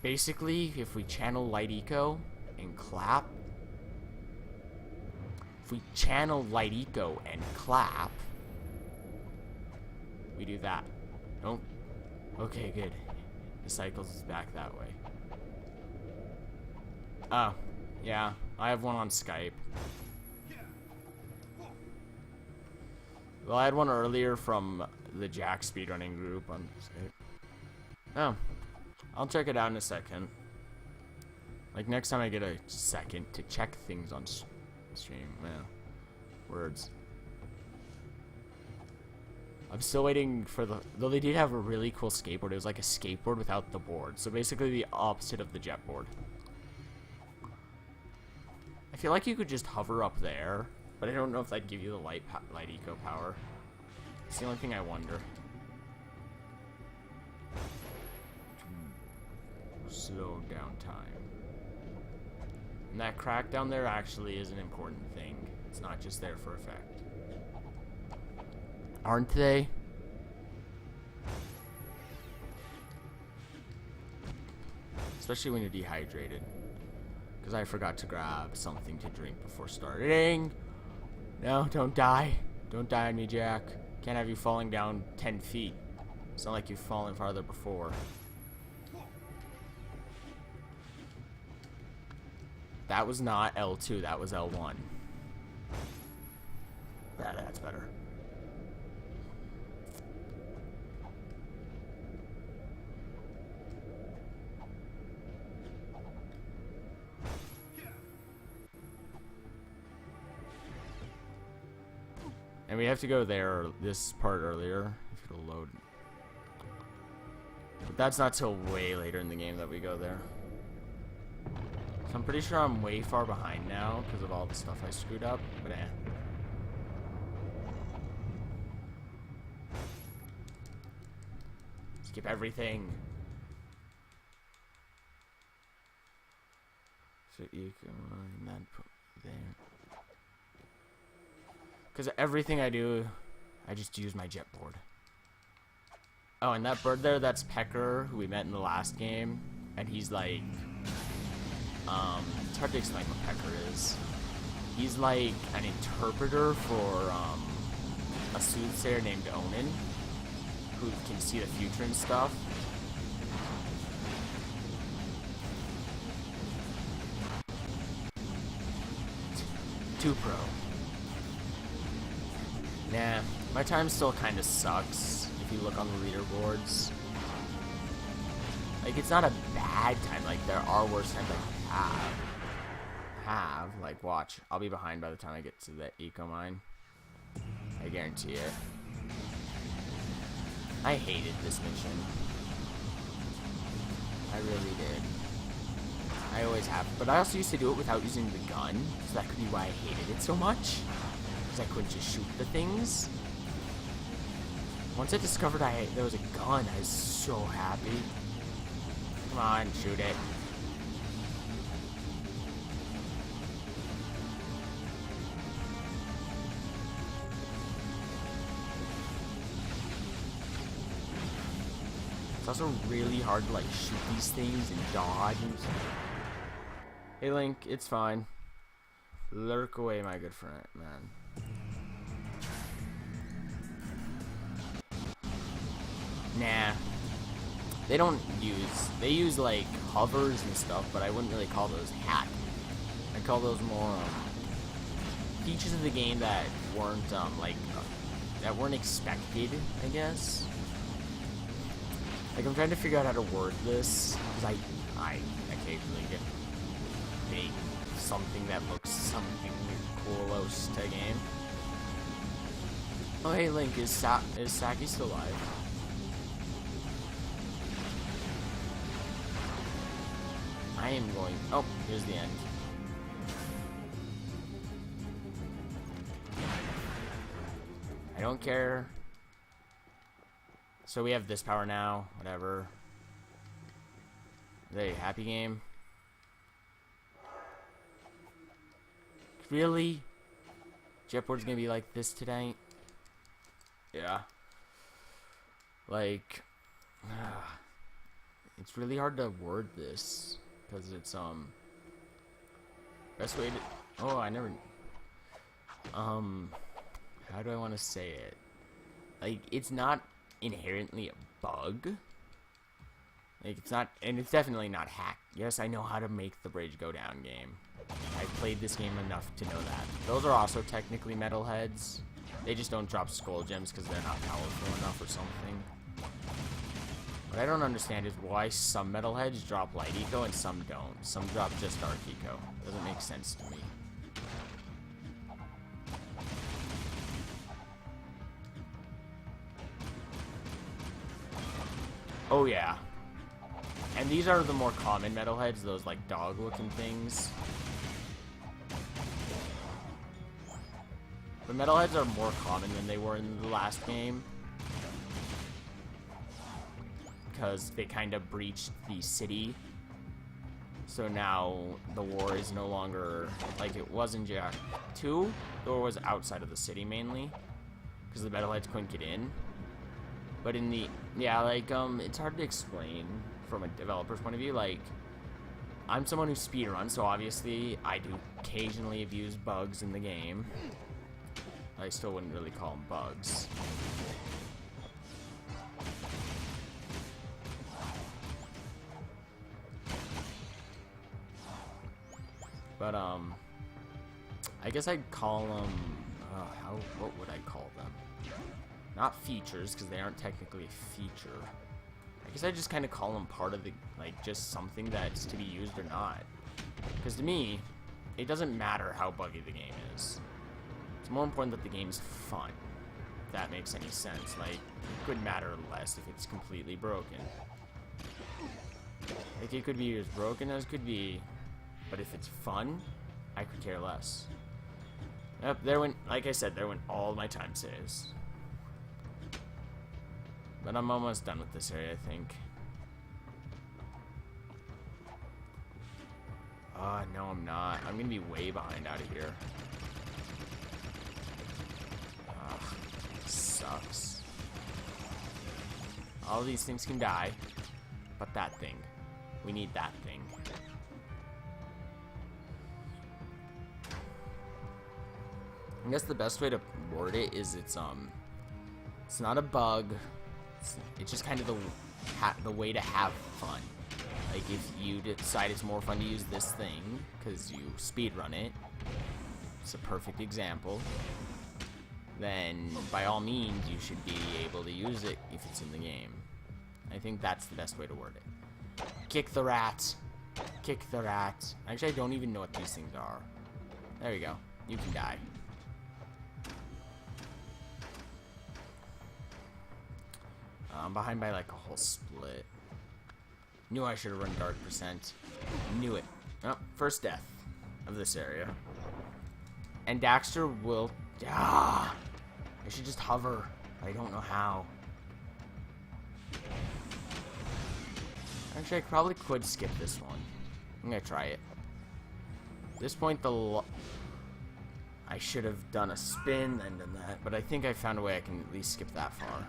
Basically, if we channel Light Eco and clap, we do that. Don't. Okay, good. The cycles is back that way. Oh, yeah. I have one on Skype. Well, I had one earlier from the Jack speedrunning group on Skype. Oh. I'll check it out in a second. Like, next time I get a second to check things on stream. Man. Words. I'm still waiting for the... Though they did have a really cool skateboard. It was like a skateboard without the board. So basically the opposite of the jetboard. I feel like you could just hover up there. But I don't know if that'd give you the light eco power. It's the only thing I wonder. Slow down time. And that crack down there actually is an important thing. It's not just there for effect. Aren't they? Especially when you're dehydrated. Because I forgot to grab something to drink before starting. No, don't die. Don't die on me, Jack. Can't have you falling down 10 feet. It's not like you've fallen farther before. That was not L2, that was L1. That's better. And we have to go there, this part earlier, if it'll load. But that's not till way later in the game that we go there. So I'm pretty sure I'm way far behind now because of all the stuff I screwed up, but skip everything. So you can run that put there. Because everything I do, I just use my jet board. Oh, and that bird there, that's Pecker, who we met in the last game. And he's like, it's hard to explain what Pecker is. He's like an interpreter for a soothsayer named Onan, who can see the future and stuff. Too pro. Nah, my time still kind of sucks if you look on the leaderboards. Like, it's not a bad time. Like, there are worse times I have. Like, watch. I'll be behind by the time I get to the eco mine. I guarantee it. I hated this mission. I really did. I always have. But I also used to do it without using the gun. So that could be why I hated it so much. Because I couldn't just shoot the things. Once I discovered there was a gun, I was so happy. Come on, shoot it. It's also really hard to like shoot these things and dodge and stuff. Hey Link, it's fine. Lurk away, my good friend, man. Nah. They use like hovers and stuff, but I wouldn't really call those hack. I'd call those more features of the game that weren't that weren't expected, I guess. Like, I'm trying to figure out how to word this because I occasionally get big something that looks something close to a game. Oh hey Link, is Saki still alive? I am going. Oh, here's the end. I don't care. So we have this power now. Whatever. There, happy game. Really? Jetboard's gonna be like this tonight? Yeah. Like, it's really hard to word this. Because it's, best way to, oh, I never, how do I want to say it? Like, it's not inherently a bug. Like, it's not, and it's definitely not hacked. Yes, I know how to make the bridge go down game. I've played this game enough to know that. Those are also technically metalheads. They just don't drop skull gems because they're not powerful enough or something. What I don't understand is why some metalheads drop light eco and some don't. Some drop just dark eco. Doesn't make sense to me. Oh yeah. And these are the more common metalheads, those like dog looking things. The metalheads are more common than they were in the last game. Because they kind of breached the city. So now the war is no longer like it was in Jak 2. The war was outside of the city mainly. Because the metalheads couldn't get in. But in the, yeah, like, it's hard to explain from a developer's point of view. Like, I'm someone who speedruns, so obviously I do occasionally abuse bugs in the game. I still wouldn't really call them bugs. But, I guess I'd call them, what would I call them? Not features, because they aren't technically a feature. I guess I just kind of call them part of the, like, just something that's to be used or not. Because to me, it doesn't matter how buggy the game is. It's more important that the game's fun. If that makes any sense. Like, it could matter less if it's completely broken. Like, it could be as broken as could be, but if it's fun, I could care less. Yep, there went, like I said, there went all my time saves. But I'm almost done with this area, I think. No, I'm not. I'm gonna be way behind out of here. Ugh, sucks. All these things can die, but that thing. We need that thing. I guess the best way to word it is it's not a bug. It's just kind of the way to have fun. Like, if you decide it's more fun to use this thing because you speedrun it, it's a perfect example, then by all means you should be able to use it if it's in the game. I think that's the best way to word it. Kick the rat. Kick the rat. Actually, I don't even know what these things are. There you go. You can die. I'm behind by like a whole split. Knew I should have run Dark Percent. Knew it. Oh, first death of this area. And Daxter will... I should just hover. I don't know how. Actually, I probably could skip this one. I'm gonna try it. At this point, I should have done a spin and done that, but I think I found a way I can at least skip that far.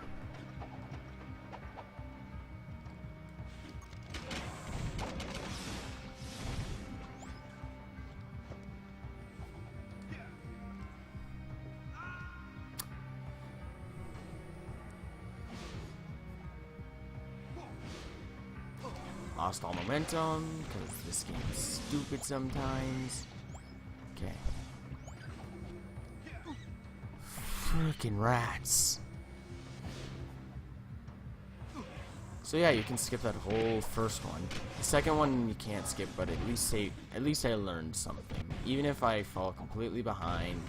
Lost all momentum, because this game is stupid sometimes. Okay. Freaking rats. So yeah, you can skip that whole first one. The second one you can't skip, but at least I learned something. Even if I fall completely behind,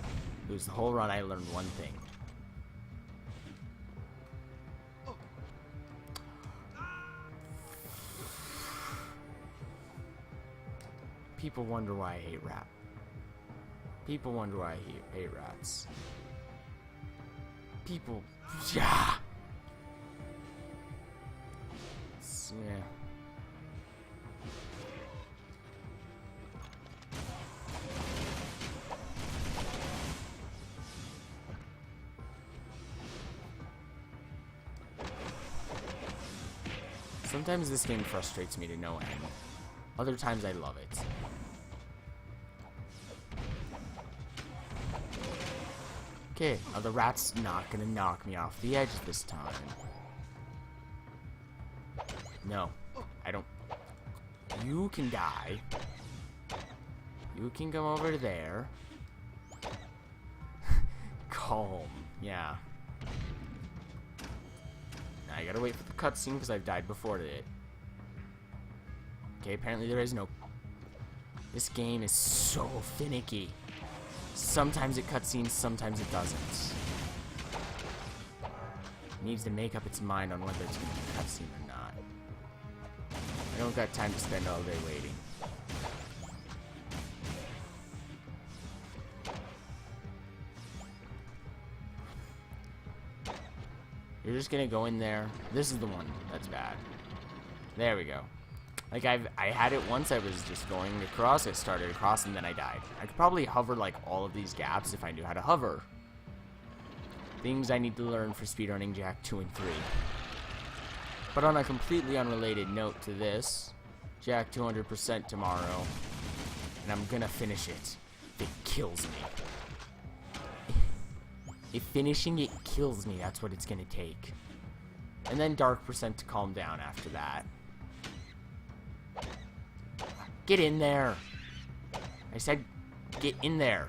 lose the whole run, I learned one thing. People wonder why I hate rap. People wonder why I hate rats. People, yeah. Yeah. Sometimes this game frustrates me to no end. Other times I love it. Okay, are the rats not gonna knock me off the edge this time? No, I don't. You can die. You can come over there. Calm, yeah. Now I gotta wait for the cutscene because I've died before it. Okay, apparently there is no... This game is so finicky. Sometimes it cutscenes, sometimes it doesn't. It needs to make up its mind on whether it's going to be a cutscene or not. I don't got time to spend all day waiting. You're just going to go in there. This is the one that's bad. There we go. Like, I had it once. I was just going across. I started across, and then I died. I could probably hover, like, all of these gaps if I knew how to hover. Things I need to learn for speedrunning Jak 2 and 3. But on a completely unrelated note to this, Jak 200% tomorrow, and I'm gonna finish it. If it kills me. If finishing it kills me, that's what it's gonna take. And then Dark Percent to calm down after that. Get in there. I said get in there.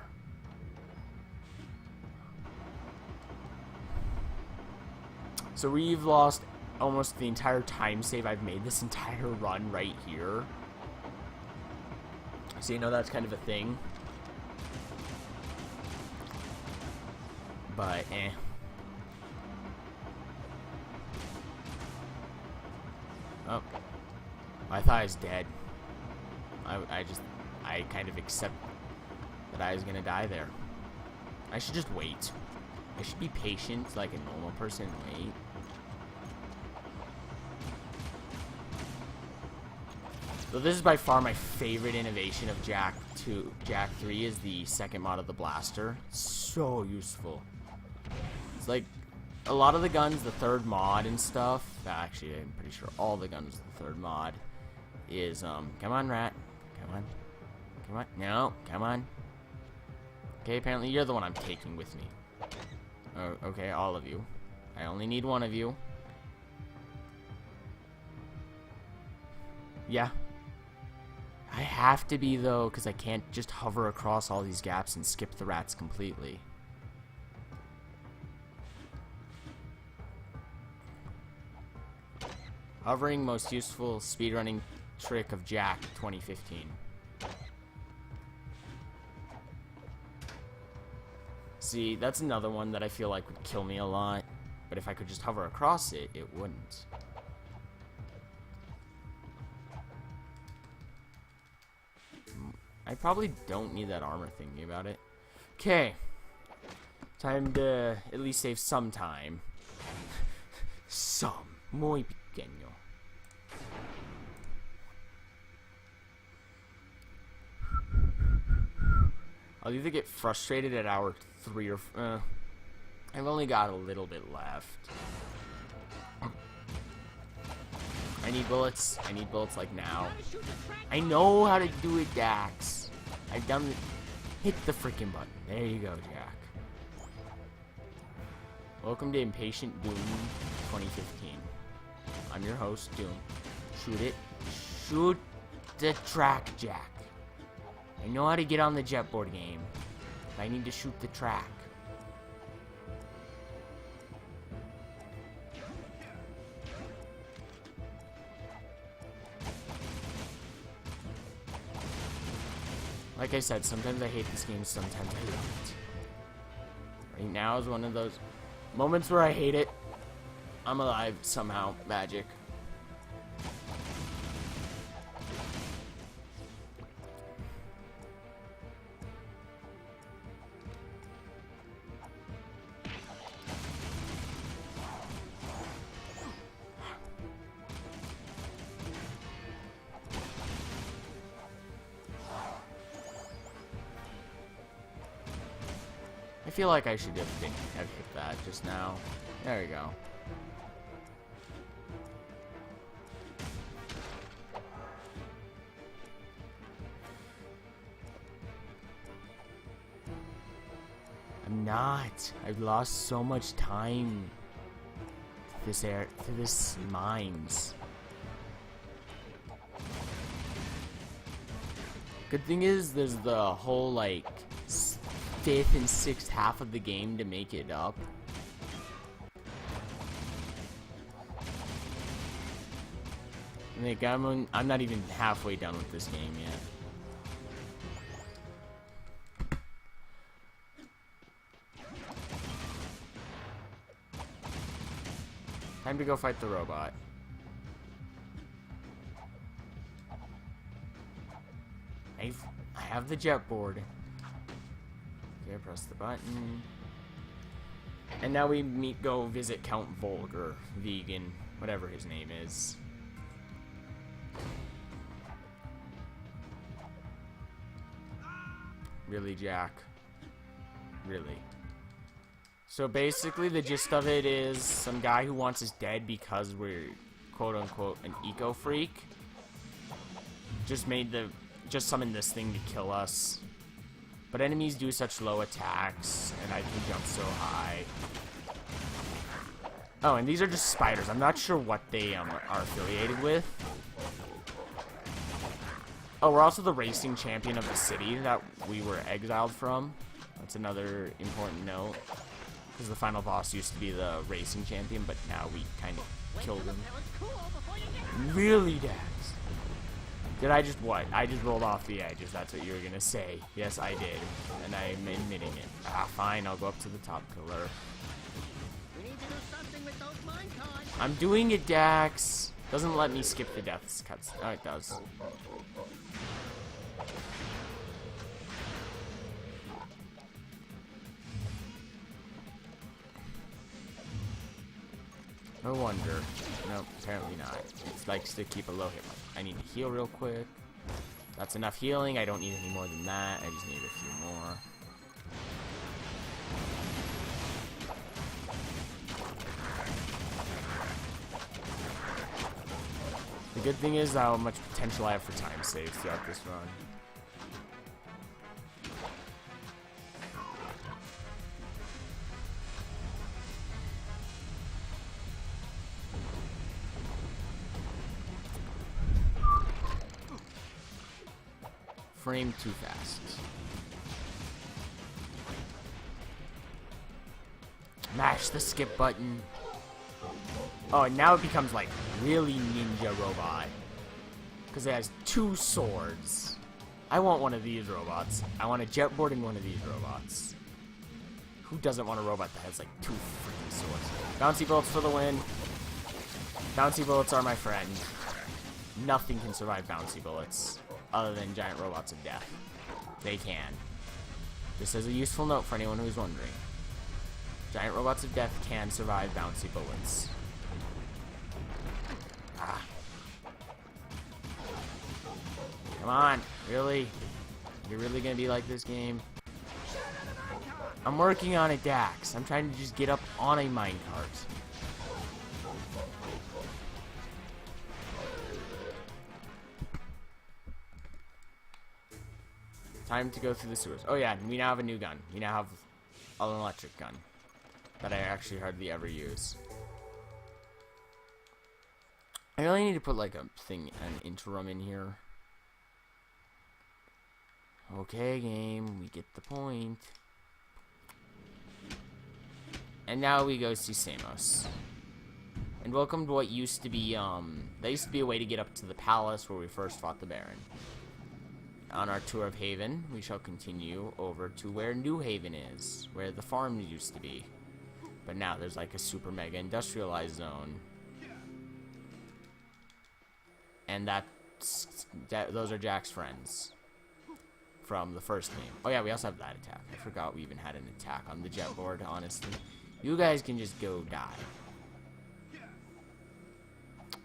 So we've lost almost the entire time save I've made this entire run right here. So you know that's kind of a thing. But, eh. Oh. I thought I was dead. I kind of accept that I was gonna die there. I should just wait. I should be patient like a normal person and wait. So this is by far my favorite innovation of Jak 3 is the second mod of the blaster. So useful. It's like a lot of the guns, the third mod and stuff. Actually, I'm pretty sure all the guns, the third mod is come on, rat. Come on. Come on. No, come on. Okay, apparently you're the one I'm taking with me. Oh, okay, all of you. I only need one of you. Yeah. I have to be, though, because I can't just hover across all these gaps and skip the rats completely. Hovering, most useful speedrunning trick of Jak 2015. See, that's another one that I feel like would kill me a lot, but if I could just hover across it, it wouldn't. I probably don't need that armor thinking about it. Okay. Time to at least save some time. Some. Muy pequeño. I'll either get frustrated at hour 3 or... I've only got a little bit left. I need bullets. I need bullets like now. I know how to do it, Dax. I've done it. Hit the freaking button. There you go, Jak. Welcome to Impatient Doom 2015. I'm your host, Doom. Shoot it. Shoot the track, Jak. I know how to get on the jetboard game. I need to shoot the track. Like I said, sometimes I hate this game, sometimes I love it. Right now is one of those moments where I hate it. I'm alive somehow. Magic. I feel like I should have hit that just now. There we go. I'm not. I've lost so much time to this mines. Good thing is there's the whole like 5th and 6th half of the game to make it up. Like I'm not even halfway done with this game yet. Time to go fight the robot. I have the jet board. Okay, press the button. And now we go visit Count Volger, vegan, whatever his name is. Really, Jak? Really? So basically the gist of it is some guy who wants us dead because we're quote-unquote an eco-freak just summoned this thing to kill us. But enemies do such low attacks, and I can jump so high. Oh, and these are just spiders. I'm not sure what they are affiliated with. Oh, we're also the racing champion of the city that we were exiled from. That's another important note. Because the final boss used to be the racing champion, but now we kind of killed him. Really, Dax? Did I just what? I just rolled off the edge, if that's what you were gonna say. Yes, I did. And I'm admitting it. Ah, fine, I'll go up to the top pillar. We need to do something with those mine cards. I'm doing it, Dax. Doesn't let me skip the deaths cuts. Oh, it does. No wonder. No, apparently not. It likes to keep a low hit mark. I need to heal real quick. That's enough healing. I don't need any more than that. I just need a few more. The good thing is how much potential I have for time saves throughout this run. Frame too fast. Mash the skip button. Oh, and now it becomes like really ninja robot. Because it has 2 swords. I want one of these robots. I want a jet boarding one of these robots. Who doesn't want a robot that has like 2 freaking swords? Bouncy bullets for the win. Bouncy bullets are my friend. Nothing can survive bouncy bullets other than giant robots of death. They can. This is a useful note for anyone who's wondering. Giant robots of death can survive bouncy bullets. Ah. Come on, really? You're really gonna be like this game? I'm working on it, Dax. I'm trying to just get up on a minecart. Time to go through the sewers. Oh yeah, we now have a new gun. We now have an electric gun that I actually hardly ever use. I really need to put like an interim in here. Okay, game, we get the point. And now we go see Samos. And welcome to what used to be, that used to be a way to get up to the palace where we first fought the Baron. On our tour of Haven, we shall continue over to where New Haven is, where the farm used to be. But now there's like a super mega industrialized zone. And those are Jack's friends from the first game. Oh yeah, we also have that attack. I forgot we even had an attack on the jet board, honestly. You guys can just go die.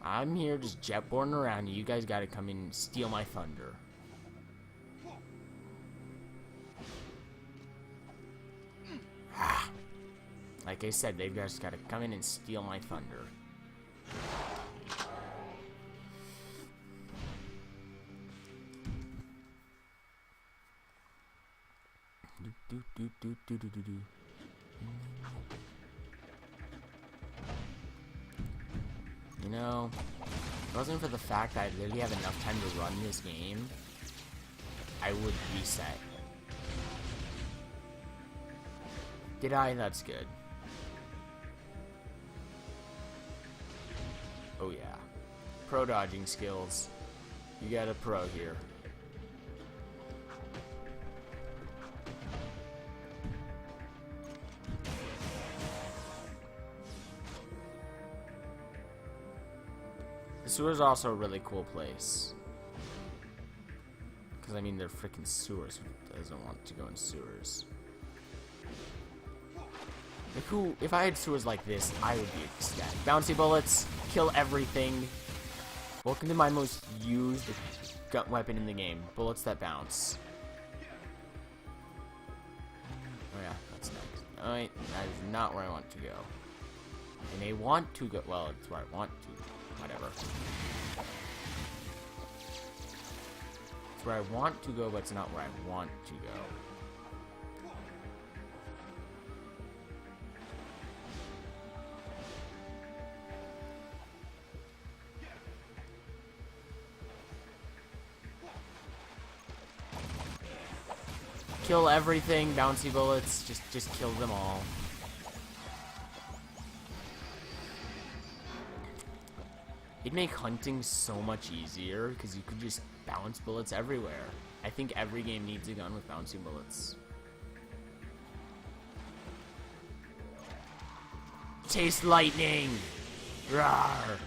I'm here just jetboarding around you. You guys gotta come in and steal my thunder. Like I said, they've just gotta come in and steal my thunder. You know, if it wasn't for the fact that I literally have enough time to run this game, I would reset. Did I? That's good. Oh yeah. Pro dodging skills. You got a pro here. The sewers are also a really cool place. Because, I mean, they're freaking sewers. Who doesn't want to go in sewers? Like, who, if I had sewers like this, I would be ecstatic. Bouncy bullets, kill everything. Welcome to my most used gun weapon in the game. Bullets that bounce. Oh yeah, that's next. Alright, that is not where I want to go. I may want to go, well, it's where I want to. Whatever. It's where I want to go, but it's not where I want to go. Kill everything, bouncy bullets, just kill them all. It'd make hunting so much easier, because you could just bounce bullets everywhere. I think every game needs a gun with bouncing bullets. Taste lightning! Rawr!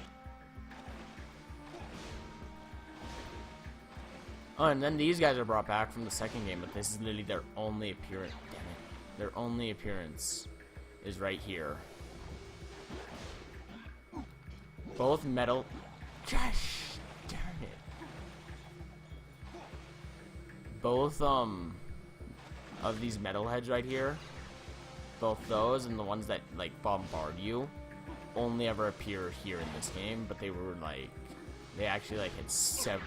Oh, and then these guys are brought back from the second game, but this is literally their only appearance. Damn it. Their only appearance is right here. Both metal... Gosh, darn it. Both, of these metalheads right here, both those and the ones that, like, bombard you, only ever appear here in this game, but they were, like, they actually, like, had 7...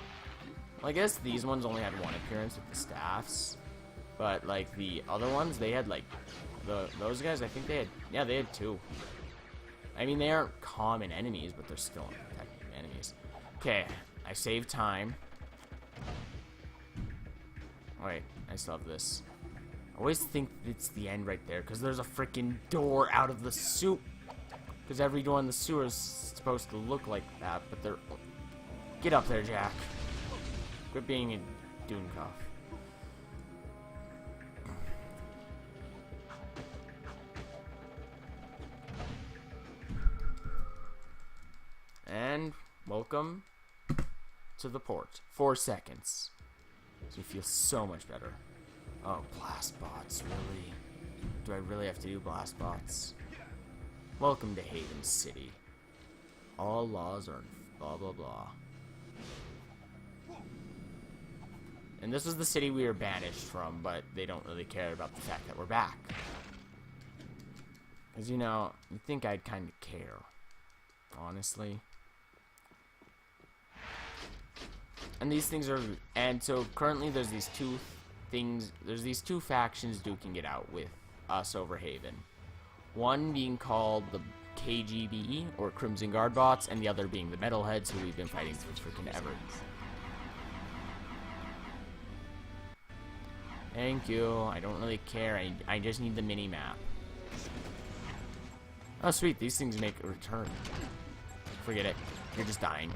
Well, I guess these ones only had 1 appearance with the staffs, but, like, the other ones, they had, like, those guys, I think they had, yeah, they had 2. I mean, they aren't common enemies, but they're still technically enemies. Okay, I saved time. Wait, I still have this. I always think it's the end right there, because there's a freaking door out of the sewer. Because every door in the sewer is supposed to look like that, but they're... Get up there, Jack. Quit being a Doomcoff. And welcome to the port. 4 seconds. So you feel so much better. Oh, blast bots, really? Do I really have to do blast bots? Welcome to Haven City. All laws are blah blah blah. And this was the city we were banished from, but they don't really care about the fact that we're back. Because, you know, you'd think I'd kind of care. Honestly. And these things are... And so, currently there's these 2 things... There's these 2 factions duking it out with us over Haven. One being called the KGB, or Crimson Guard bots, and the other being the Metalheads, who we've been fighting for freaking ever. Thank you. I don't really care. I just need the mini-map. Oh, sweet. These things make a return. Forget it. You're just dying.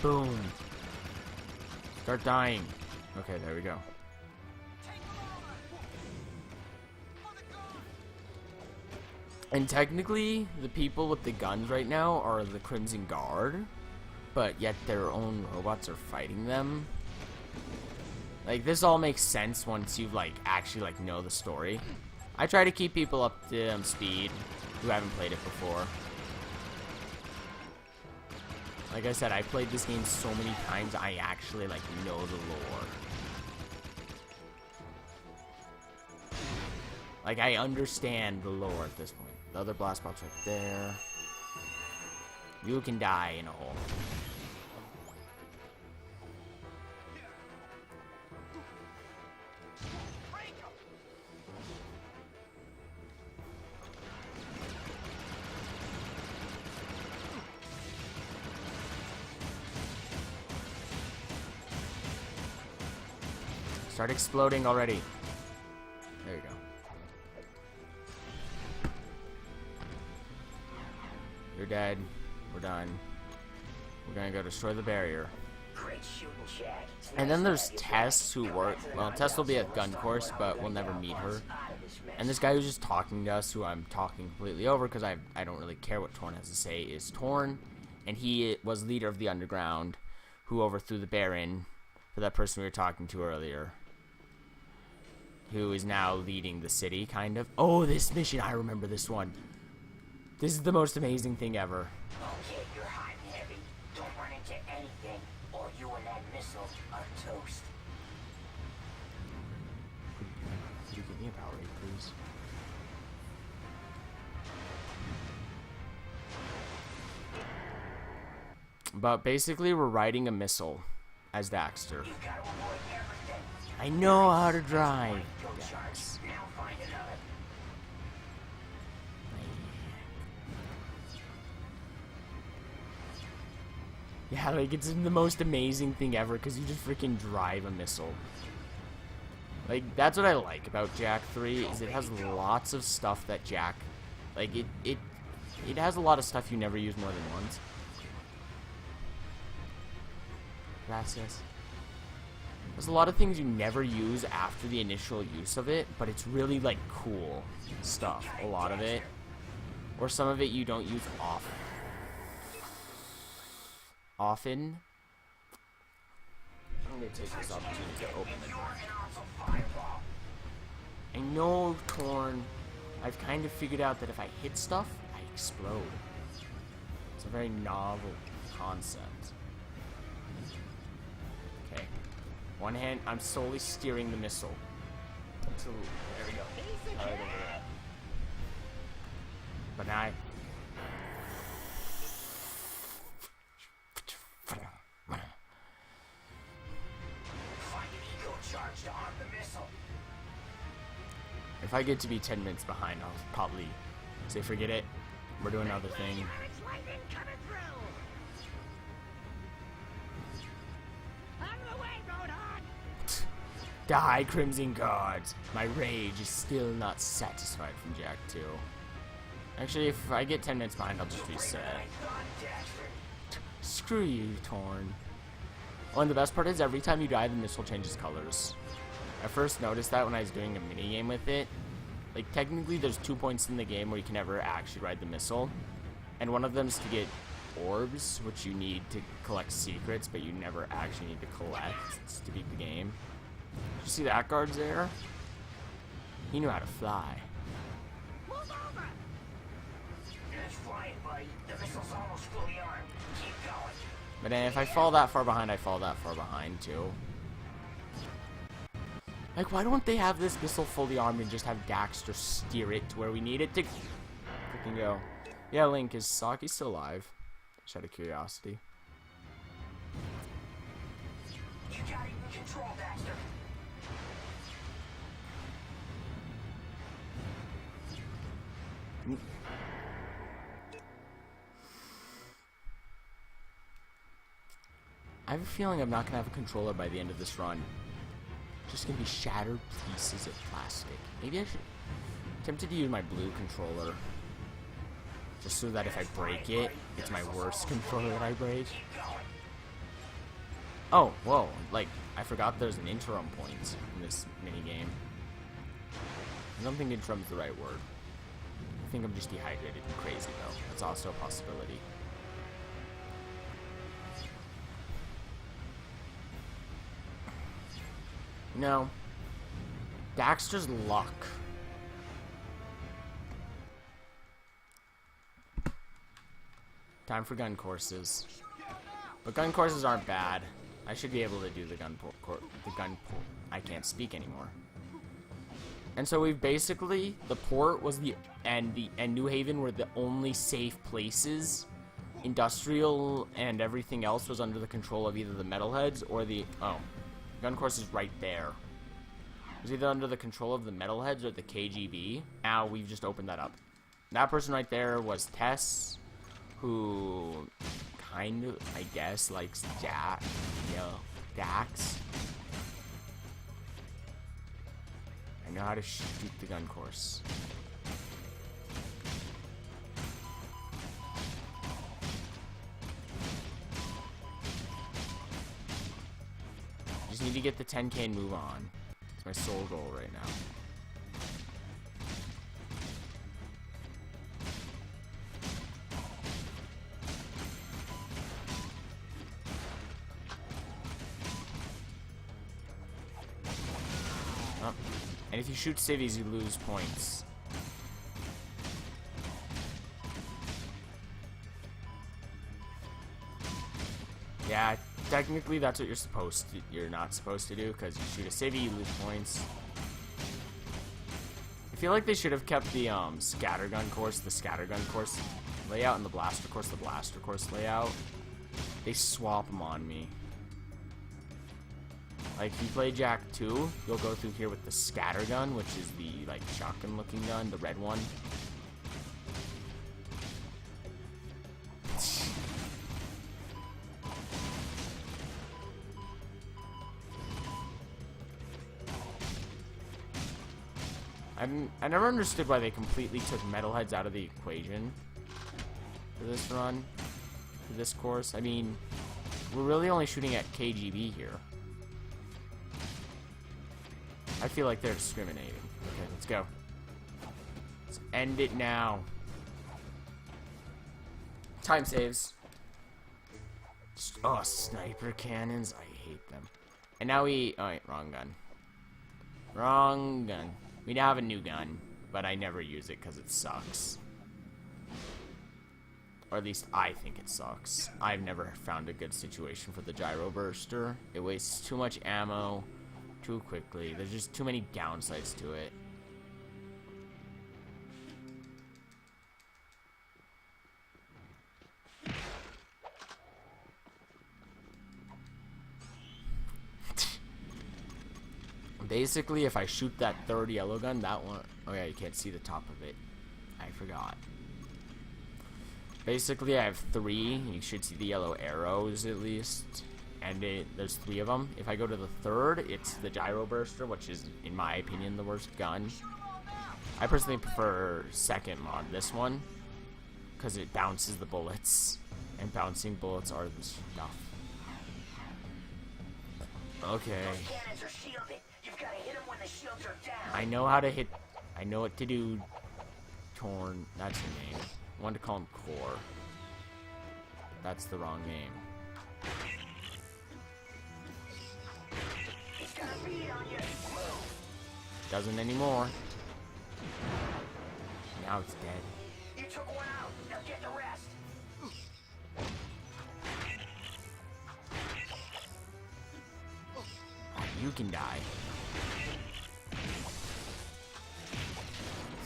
Boom. Start dying. Okay, there we go. And technically, the people with the guns right now are the Crimson Guard, but yet their own robots are fighting them. Like, this all makes sense once you've, like, actually, like, know the story. I try to keep people up to speed who haven't played it before. Like I said, I played this game so many times, I actually, like, know the lore. Like, I understand the lore at this point. The other blast box right there. You can die in a hole. Start exploding already. There you go. You're dead. We're done. We're gonna go destroy the barrier. Great shooting, Jack. And then there's Tess, who work. Well, Tess will be at gun course, but we'll never meet her. And this guy who's just talking to us, who I'm talking completely over because I don't really care what Torn has to say, is Torn. And he was leader of the Underground, who overthrew the Baron for that person we were talking to earlier. Who is now leading the city, kind of. Oh, this mission, I remember this one. This is the most amazing thing ever. Okay, you're hot and heavy. Don't run into anything, or you and that missile are toast. Could you give me a power rate, please? But basically, we're riding a missile as Daxter. You've got to avoid everything. I know how to drive. Go charge. Now find another. Yeah, like, it's the most amazing thing ever, because you just freaking drive a missile. Like, that's what I like about Jak 3, is it has lots of stuff that Jak, like, It has a lot of stuff you never use more than once. Gracias. There's a lot of things you never use after the initial use of it, but it's really like cool stuff. A lot of it. Or some of it you don't use often. I'm gonna take this opportunity to open the door. I know, Torn. I've kind of figured out that if I hit stuff, I explode. It's a very novel concept. Okay. One hand, I'm slowly steering the missile. So, there we go. Right over there. But now if I get to be 10 minutes behind, I'll probably say forget it. We're doing another thing. Die, Crimson Guards! My rage is still not satisfied from Jak 2. Actually, if I get 10 minutes behind, I'll just reset. Screw you, Torn. Oh, and the best part is every time you die, the missile changes colors. I first noticed that when I was doing a minigame with it. Like, technically, there's 2 points in the game where you can never actually ride the missile. And one of them is to get orbs, which you need to collect secrets, but you never actually need to collect to beat the game. Did you see that guards there? He knew how to fly. Move over! It's flying, buddy. The missile's almost fully armed. Keep going. But then if I fall that far behind, I fall that far behind too. Like, why don't they have this missile fully armed and just have Daxter steer it to where we need it to freaking go? Yeah, Link, is Saki still alive? Just out of curiosity. You got it in control, Daxter. I have a feeling I'm not going to have a controller by the end of this run. Just going to be shattered pieces of plastic. Maybe I should... I'm tempted to use my blue controller. Just so that if I break it, it's my worst controller that I break. Oh, whoa. Like, I forgot there's an interim point in this minigame. I don't think interim is the right word. I think I'm just dehydrated and crazy, though. That's also a possibility. No. Daxter's luck. Time for gun courses. But gun courses aren't bad. I should be able to do the I can't speak anymore. And so we've basically, the port was and New Haven were the only safe places. Industrial and everything else was under the control of either the Metalheads or the, gun course is right there. It was either under the control of the Metalheads or the KGB. Now we've just opened that up. That person right there was Tess, who kind of, I guess, likes Dax. I know how to shoot the gun course. Just need to get the 10K and move on. It's my sole goal right now. Oh. And if you shoot civvies, you lose points. Yeah, technically that's what you're not supposed to do, because you shoot a civvy, you lose points. I feel like they should have kept the scattergun course layout, and the blaster course layout. They swap them on me. Like, if you play Jak 2, you'll go through here with the scattergun, which is the, like, shotgun-looking gun, the red one. I never understood why they completely took Metalheads out of the equation. for this run, for this course. I mean, we're really only shooting at KGB here. I feel like they're discriminating. Okay, let's go. Let's end it now. Time saves. Oh, sniper cannons. I hate them. And now we... Oh, wait, wrong gun. Wrong gun. We now have a new gun, but I never use it because it sucks. Or at least I think it sucks. I've never found a good situation for the gyro burster. It wastes too much ammo too quickly. There's just too many downsides to it. Basically, if I shoot that third yellow gun, that one... Oh yeah, you can't see the top of it. I forgot. Basically, I have 3. You should see the yellow arrows, at least. And there's 3 of them. If I go to the third, it's the gyro burster, which is, in my opinion, the worst gun. I personally prefer second mod, this one, because it bounces the bullets. And bouncing bullets are the stuff. Okay. Cannons are shielded. You've got to hit them when the shields are down. I know how to hit... I know what to do. Torn. That's your name. I wanted to call him Core. That's the wrong name. He's got a bead on you. Move. Doesn't anymore. Now it's dead. You took one out. Now get the rest. You can die.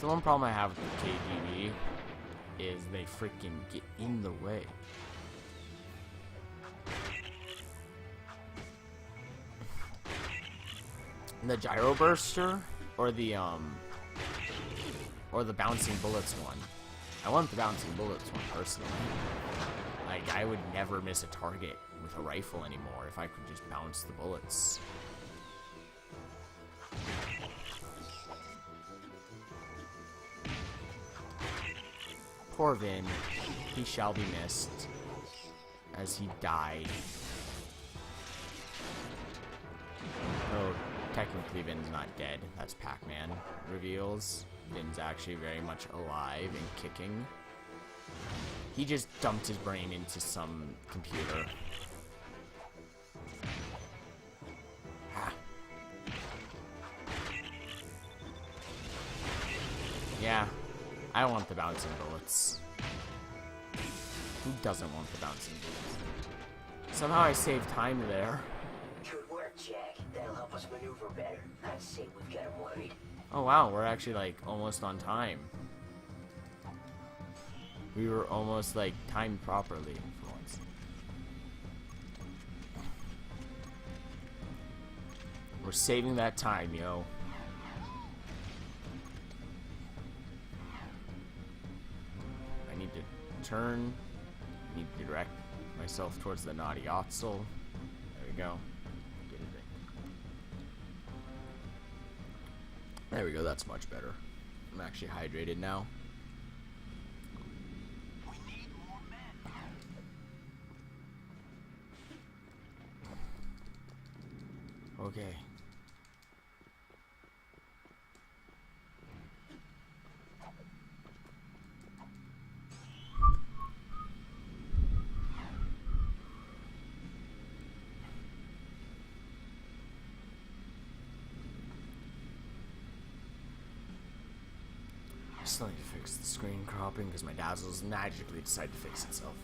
So one problem I have with the KGB is they freaking get in the way. The gyro burster or the bouncing bullets one. I want the bouncing bullets one personally. Like, I would never miss a target with a rifle anymore if I could just bounce the bullets. Poor Vin. He shall be missed, as he died. Oh, technically Vin's not dead. That's Pac-Man reveals. Vin's actually very much alive and kicking. He just dumped his brain into some computer. Ah. Yeah, I want the bouncing bullets. Who doesn't want the bouncing bullets? Somehow I saved time there. Good work, Jack. That'll help us maneuver better. I'd say we've got him worried. Oh wow, we're actually like almost on time. We were almost like timed properly for once. We're saving that time, yo. I need to turn. I need to direct myself towards the naughty Otzel. There we go. Get it there. There we go, that's much better. I'm actually hydrated now. We need more men. Okay. I still need to fix the screen cropping because my Dazzles magically decided to fix itself.